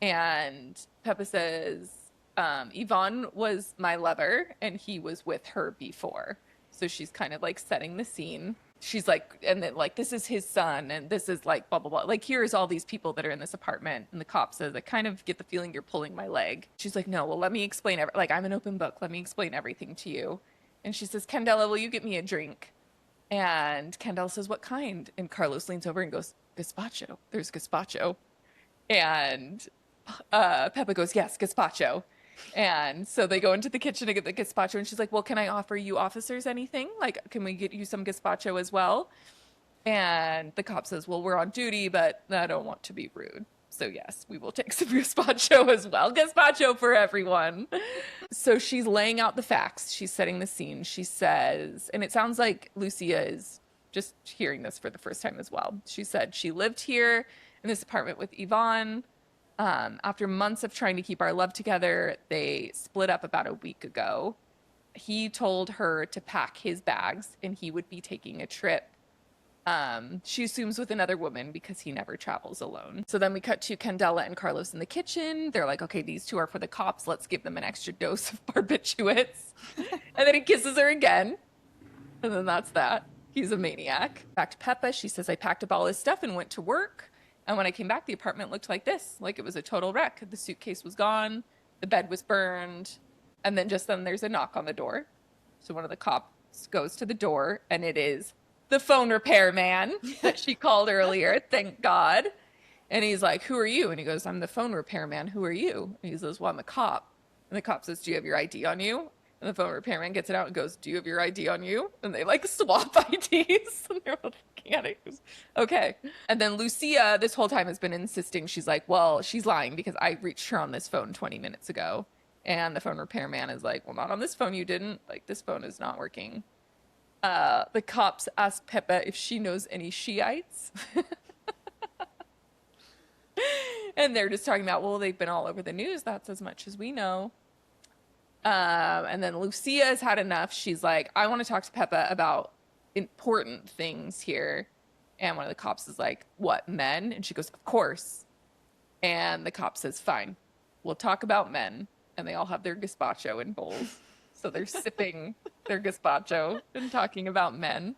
And Peppa says, Yvonne was my lover and he was with her before. So she's kind of like setting the scene. She's like, and then like, this is his son and this is like blah, blah, blah. Like, here's all these people that are in this apartment. And the cop says, I kind of get the feeling you're pulling my leg. She's like, no, well, let me explain. Like, I'm an open book. Let me explain everything to you. And she says, Candela, will you get me a drink? And Candela says, what kind? And Carlos leans over and goes, gazpacho. There's gazpacho. And Peppa goes, yes, gazpacho. And so they go into the kitchen to get the gazpacho, and she's like, well, can I offer you officers anything? Like, can we get you some gazpacho as well? And the cop says, well, we're on duty, but I don't want to be rude. So yes, we will take some gazpacho as well. Gazpacho for everyone. So she's laying out the facts. She's setting the scene. She says, and it sounds like Lucia is just hearing this for the first time as well. She said she lived here in this apartment with Yvonne. After months of trying to keep our love together, they split up about a week ago. He told her to pack his bags and he would be taking a trip. She assumes with another woman because he never travels alone. So then we cut to Candela and Carlos in the kitchen. They're like, okay, these two are for the cops. Let's give them an extra dose of barbiturates. And then he kisses her again. And then that's that. He's a maniac. Back to Peppa. She says, I packed up all his stuff and went to work. And when I came back, the apartment looked like this, like it was a total wreck. The suitcase was gone, the bed was burned, and then there's a knock on the door. So one of the cops goes to the door, and it is the phone repair man that she called earlier, thank God. And he's like, who are you? And he goes, I'm the phone repair man. Who are you? And he says, well, I'm a cop. And the cop says, do you have your ID on you? And the phone repairman gets it out and goes, do you have your ID on you? And they like swap IDs. And they're both looking at it. Goes, okay. And then Lucia, this whole time, has been insisting. She's like, well, she's lying because I reached her on this phone 20 minutes ago. And the phone repairman is like, well, not on this phone. You didn't. Like, this phone is not working. The cops ask Peppa if she knows any Shiites. And they're just talking about, well, they've been all over the news. That's as much as we know. And then Lucia has had enough. She's like, I want to talk to Peppa about important things here. And one of the cops is like, what, men? And she goes, of course. And the cop says, fine, we'll talk about men. And they all have their gazpacho in bowls. So they're sipping their gazpacho and talking about men.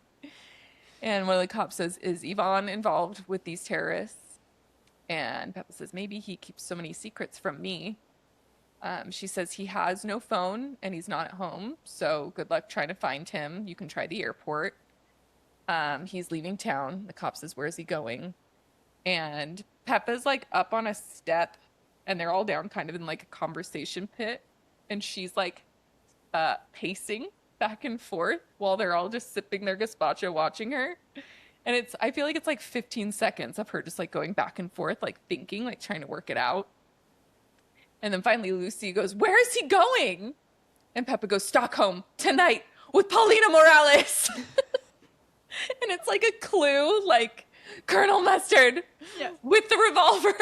And one of the cops says, is Yvonne involved with these terrorists? And Peppa says, maybe he keeps so many secrets from me. She says he has no phone and he's not at home. So good luck trying to find him. You can try the airport. He's leaving town. The cop says, where's he going? And Peppa's like up on a step and they're all down kind of in like a conversation pit. And she's like pacing back and forth while they're all just sipping their gazpacho watching her. And I feel like it's like 15 seconds of her just like going back and forth, like thinking, like trying to work it out. And then finally Lucy goes, where is he going? And Peppa goes, Stockholm tonight with Paulina Morales. And it's like a clue, like Colonel Mustard with the revolver.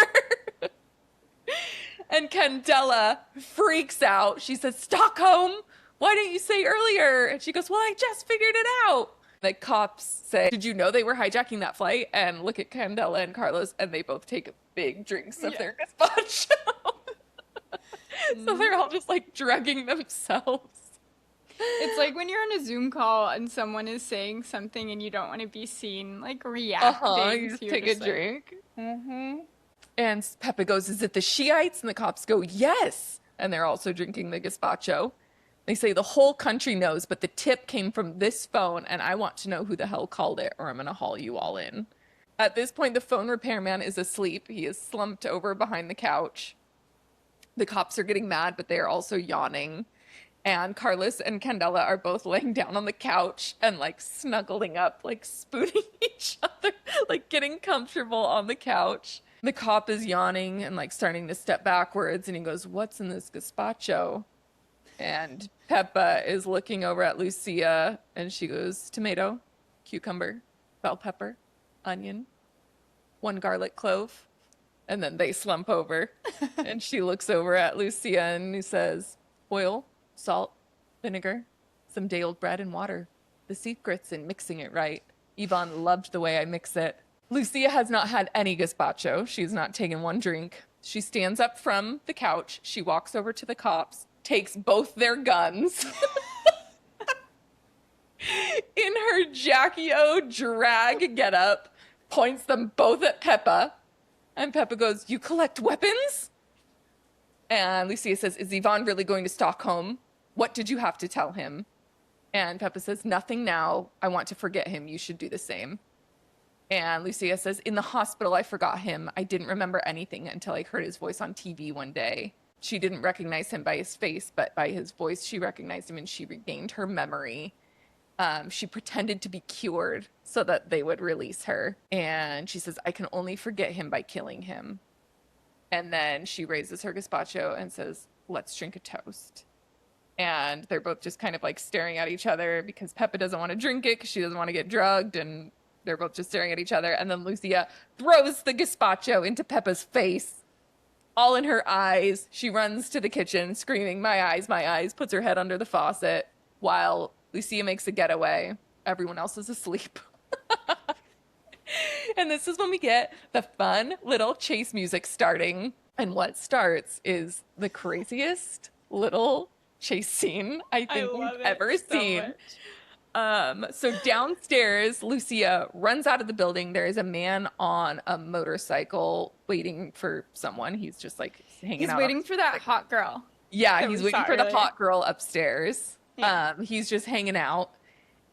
And Candela freaks out. She says, Stockholm, why didn't you say earlier? And she goes, well, I just figured it out. The cops say, did you know they were hijacking that flight? And look at Candela and Carlos, and they both take big drinks of their gazpacho. So they're all just like drugging themselves. It's like when you're on a Zoom call and someone is saying something and you don't want to be seen, like, reacting. You just take a drink. And Peppa goes, is it the Shiites? And the cops go, yes. And they're also drinking the gazpacho. They say the whole country knows, but the tip came from this phone, and I want to know who the hell called it, or I'm going to haul you all in. At this point, the phone repairman is asleep. He is slumped over behind the couch. The cops are getting mad, but they are also yawning. And Carlos and Candela are both laying down on the couch and like snuggling up, like spooning each other, like getting comfortable on the couch. The cop is yawning and like starting to step backwards, and he goes, what's in this gazpacho? And Peppa is looking over at Lucia, and she goes, tomato, cucumber, bell pepper, onion, 1 garlic clove. And then they slump over, and she looks over at Lucia and he says, oil, salt, vinegar, some day-old bread and water. The secret's in mixing it right. Yvonne loved the way I mix it. Lucia has not had any gazpacho. She's not taken one drink. She stands up from the couch. She walks over to the cops, takes both their guns in her Jackie O drag getup, points them both at Peppa. And Peppa goes, you collect weapons? And Lucia says, is Yvonne really going to Stockholm? What did you have to tell him? And Peppa says, nothing now. I want to forget him. You should do the same. And Lucia says, in the hospital, I forgot him. I didn't remember anything until I heard his voice on TV one day. She didn't recognize him by his face, but by his voice, she recognized him, and she regained her memory. She pretended to be cured so that they would release her. And she says, I can only forget him by killing him. And then she raises her gazpacho and says, let's drink a toast. And they're both just kind of like staring at each other because Peppa doesn't want to drink it because she doesn't want to get drugged. And they're both just staring at each other. And then Lucia throws the gazpacho into Peppa's face, all in her eyes. She runs to the kitchen screaming, my eyes, puts her head under the faucet while Lucia makes a getaway. Everyone else is asleep. And this is when we get the fun little chase music starting. And what starts is the craziest little chase scene I think we've ever seen. So downstairs, Lucia runs out of the building. There is a man on a motorcycle waiting for someone. He's just like hanging out. He's waiting for that hot girl. Yeah, he's waiting for the hot girl upstairs. Yeah. He's just hanging out.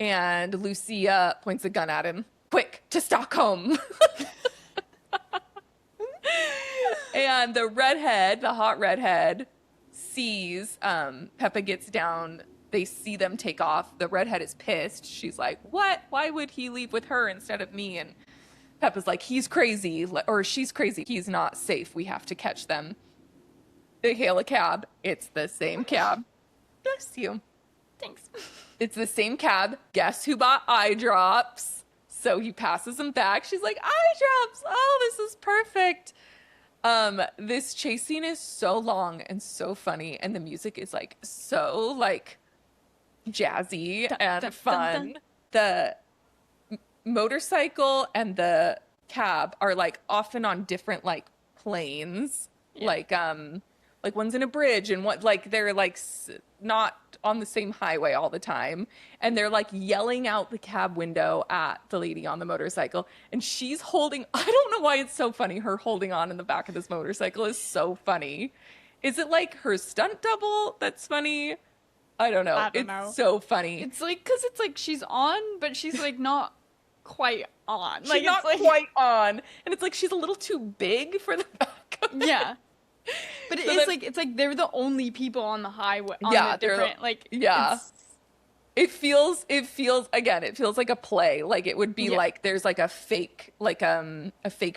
And Lucia points a gun at him. Quick, to Stockholm. And the redhead, the hot redhead, sees Peppa gets down. They see them take off. The redhead is pissed. She's like, what? Why would he leave with her instead of me? And Peppa's like, he's crazy, or she's crazy. He's not safe. We have to catch them. They hail a cab. It's the same cab. Bless you. Thanks. It's the same cab. Guess who bought eye drops? So he passes them back. She's like, eye drops. Oh, this is perfect. This chase scene is so long and so funny. And the music is like so like jazzy and fun. The motorcycle and the cab are like often on different like planes. Yeah. Like one's in a bridge and what like they're like not on the same highway all the time, and they're like yelling out the cab window at the lady on the motorcycle, and she's holding, I don't know why it's so funny, her holding on in the back of this motorcycle is so funny. Is it like her stunt double that's funny? I don't know. It's so funny. It's like, because it's like she's on, but she's like not quite on. She's Like, not it's like, quite on. And it's like she's a little too big for the back of it. yeah. But So then, it's like they're the only people on the highway on yeah, the different like yeah. it's It feels again, it feels like a play. Like it would be yeah. like there's like a fake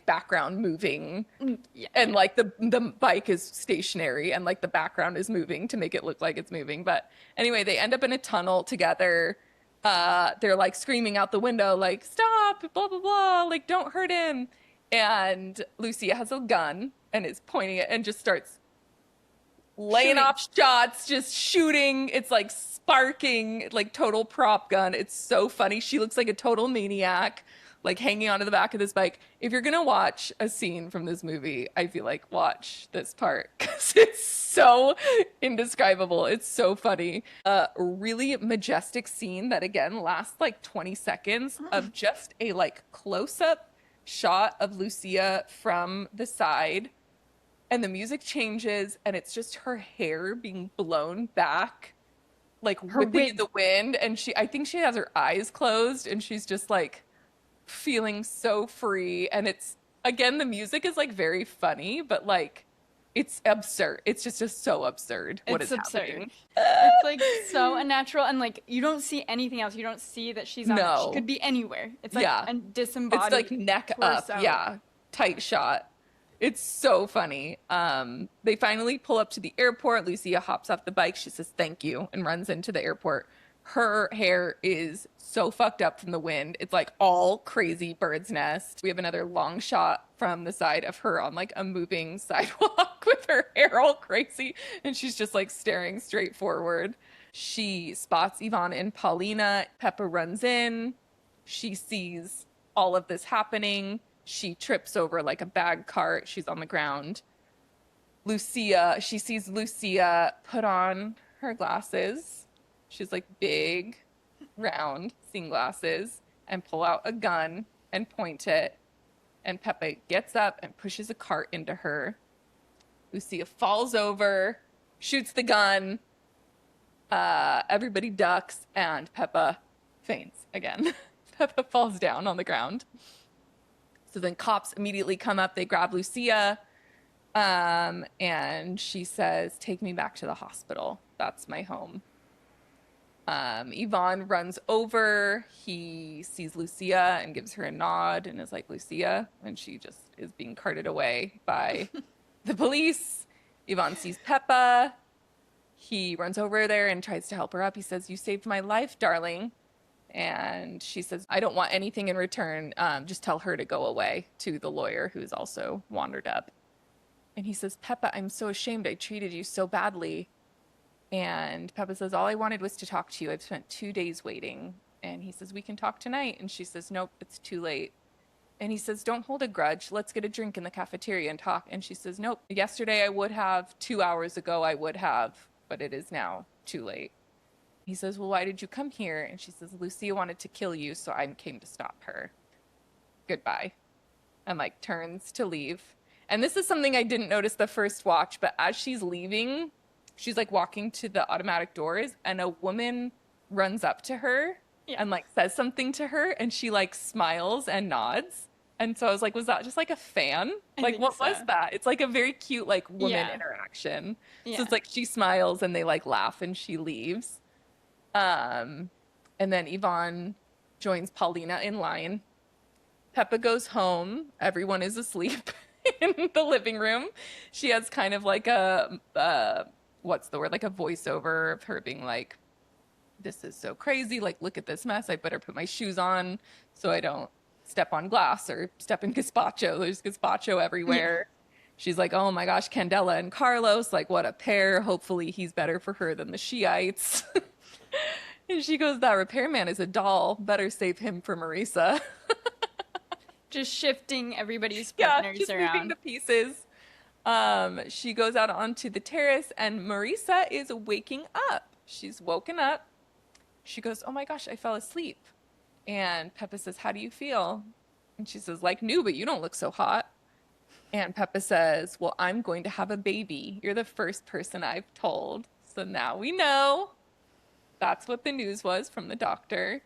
background moving Yeah. and like the bike is stationary and like the background is moving to make it look like it's moving. But anyway, they end up in a tunnel together. They're like screaming out the window, like, stop, blah blah blah, like don't hurt him. And Lucia has a gun and is pointing it and just starts laying Shooting. off shots, just shooting. It's like sparking, like total prop gun. It's so funny. She looks like a total maniac, like hanging onto the back of this bike. If you're gonna watch a scene from this movie, I feel like watch this part because it's so indescribable. It's so funny. A really majestic scene that again lasts like 20 seconds of just a like close-up shot of Lucia from the side, and the music changes and it's just her hair being blown back, like Her whipping in wig. the wind. And I think she has her eyes closed and she's just like feeling so free. And it's, again, the music is like very funny, but like it's absurd. It's just so absurd what It's is absurd. happening. It's like so unnatural and like you don't see anything else. You don't see that she's on it. No. She could be anywhere. It's like Yeah. a It's disembodied like neck torso. up. Yeah. Tight shot. It's so funny. They finally pull up to the airport. Lucia hops off the bike. She says thank you and runs into the airport. Her hair is so fucked up from the wind. It's like all crazy bird's nest. We have another long shot from the side of her on like a moving sidewalk with her hair all crazy. And she's just like staring straight forward. She spots Yvonne and Paulina. Peppa runs in. She sees all of this happening. She trips over like a bag cart. She's on the ground. She sees Lucia put on her glasses. She's like big, round, seeing glasses, and pull out a gun and point it. And Peppa gets up and pushes a cart into her. Lucia falls over, shoots the gun. Everybody ducks, and Peppa faints again. Peppa falls down on the ground. So then cops immediately come up. They grab Lucia, and she says, take me back to the hospital. That's my home. Yvonne runs over. He sees Lucia and gives her a nod and is like, Lucia, and she just is being carted away by the police. Yvonne sees Peppa. He runs over there and tries to help her up. He says, you saved my life, darling. And she says, I don't want anything in return. Just tell her to go away, to the lawyer who's also wandered up. And he says, Peppa, I'm so ashamed. I treated you so badly. And Peppa says, all I wanted was to talk to you. I've spent 2 days waiting. And he says, we can talk tonight. And she says, nope, it's too late. And he says, don't hold a grudge. Let's get a drink in the cafeteria and talk. And she says, nope, yesterday I would have, 2 hours ago I would have, but it is now too late. He says, well, why did you come here? And she says, Lucia wanted to kill you, so I came to stop her. Goodbye. And like turns to leave. And this is something I didn't notice the first watch, but as she's leaving, she's like walking to the automatic doors and a woman runs up to her and like says something to her and she like smiles and nods. And so I was like, was that just like a fan? Like, what was that? It's like a very cute like woman interaction. So it's like she smiles and they like laugh and she leaves. And then Yvonne joins Paulina in line. Peppa goes home. Everyone is asleep in the living room. She has kind of like a, what's the word? Like a voiceover of her being like, this is so crazy. Like, look at this mess. I better put my shoes on so I don't step on glass or step in gazpacho. There's gazpacho everywhere. She's like, oh my gosh, Candela and Carlos, like what a pair. Hopefully he's better for her than the Shiites. And she goes, that repairman is a doll. Better save him for Marisa. Just shifting everybody's partners just around. moving to pieces. She goes out onto the terrace and Marisa is waking up. She's woken up. She goes, oh my gosh, I fell asleep. And Peppa says, how do you feel? And she says, like new, but you don't look so hot. And Peppa says, well, I'm going to have a baby. You're the first person I've told. So now we know. That's what the news was from the doctor.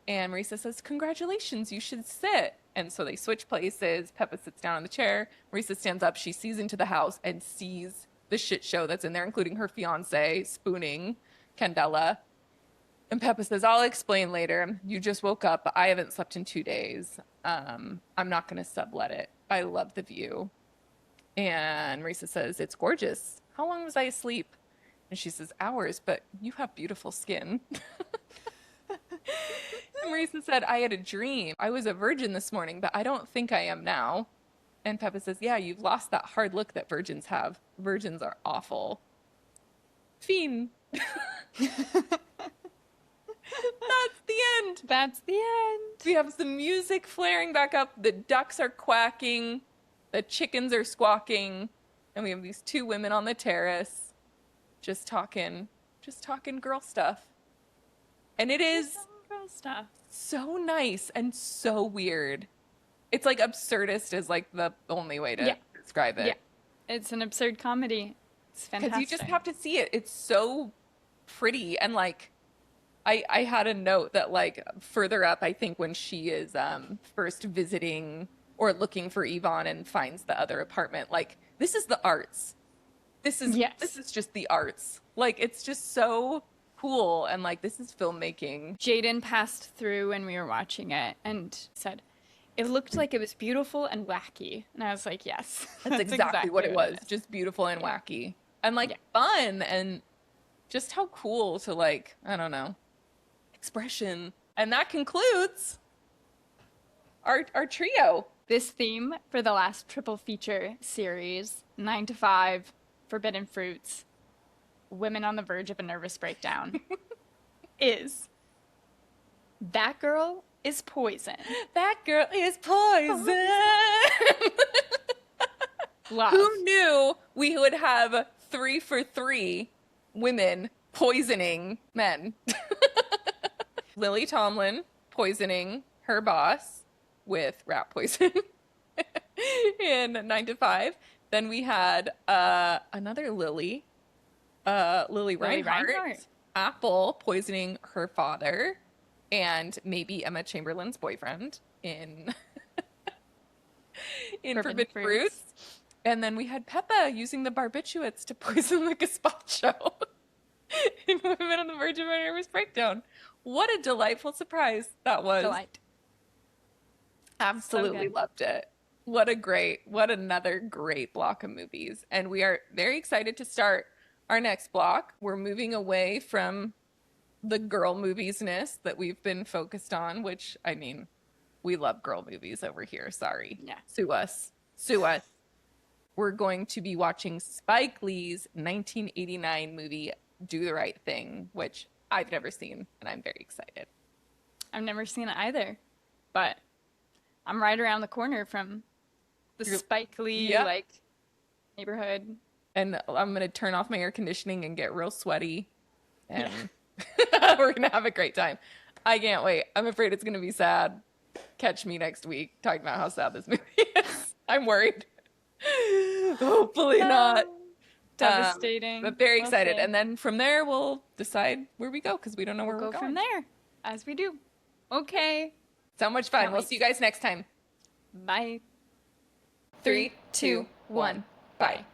And Marisa says, congratulations, you should sit. And so they switch places. Peppa sits down on the chair. Marisa stands up. She sees into the house and sees the shit show that's in there, including her fiance spooning Candela. And Peppa says, I'll explain later. You just woke up, but I haven't slept in 2 days. I'm not going to sublet it. I love the view. And Marisa says, it's gorgeous. How long was I asleep? And she says, hours, but you have beautiful skin. And Marisa said, I had a dream. I was a virgin this morning, but I don't think I am now. And Peppa says, yeah, you've lost that hard look that virgins have. Virgins are awful. Fiend. That's the end. That's the end. We have some music flaring back up. The ducks are quacking. The chickens are squawking. And we have these two women on the terrace just talking girl stuff. And it is Girl stuff. so nice and so weird. It's like absurdist is like the only way to describe it. Yeah. It's an absurd comedy. It's fantastic. Because you just have to see it. It's so pretty. And like, I had a note that like further up, I think when she is first visiting or looking for Yvonne and finds the other apartment, like this is the arts. This is just the arts. Like it's just so cool. And like, this is filmmaking. Jaden passed through when we were watching it and said, it looked like it was beautiful and wacky. And I was like, yes. That's exactly what it was. Just beautiful and wacky. And like fun and just how cool to like, I don't know, expression. And that concludes our trio. This theme for the last triple feature series, 9 to 5, Forbidden Fruits, Women on the Verge of a Nervous Breakdown, is that girl is poison. That girl is poison. Love. Who knew we would have 3 for 3 women poisoning men? Lily Tomlin poisoning her boss with rat poison in 9 to 5. Then we had another Lily, Lily Reinhart, Apple poisoning her father, and maybe Emma Chamberlain's boyfriend in Forbidden Fruits. And then we had Peppa using the barbiturates to poison the gazpacho in Women on the Verge of a Nervous Breakdown. What a delightful surprise that was. Delight. Absolutely loved it. What another great block of movies. And we are very excited to start our next block. We're moving away from the girl movies-ness that we've been focused on, which, I mean, we love girl movies over here. Sorry. Yeah. Sue us. Sue us. We're going to be watching Spike Lee's 1989 movie, Do the Right Thing, which I've never seen, and I'm very excited. I've never seen it either, but I'm right around the corner from the Spike Lee, like, neighborhood. And I'm going to turn off my air conditioning and get real sweaty, and we're going to have a great time. I can't wait. I'm afraid it's going to be sad. Catch me next week talking about how sad this movie is. I'm worried. Hopefully not. Devastating. But very excited. And then from there, we'll decide where we go because we don't know where we're going. From there, as we do. Okay. So much fun. We'll see you guys next time. Bye. 3, 2, 1. Bye.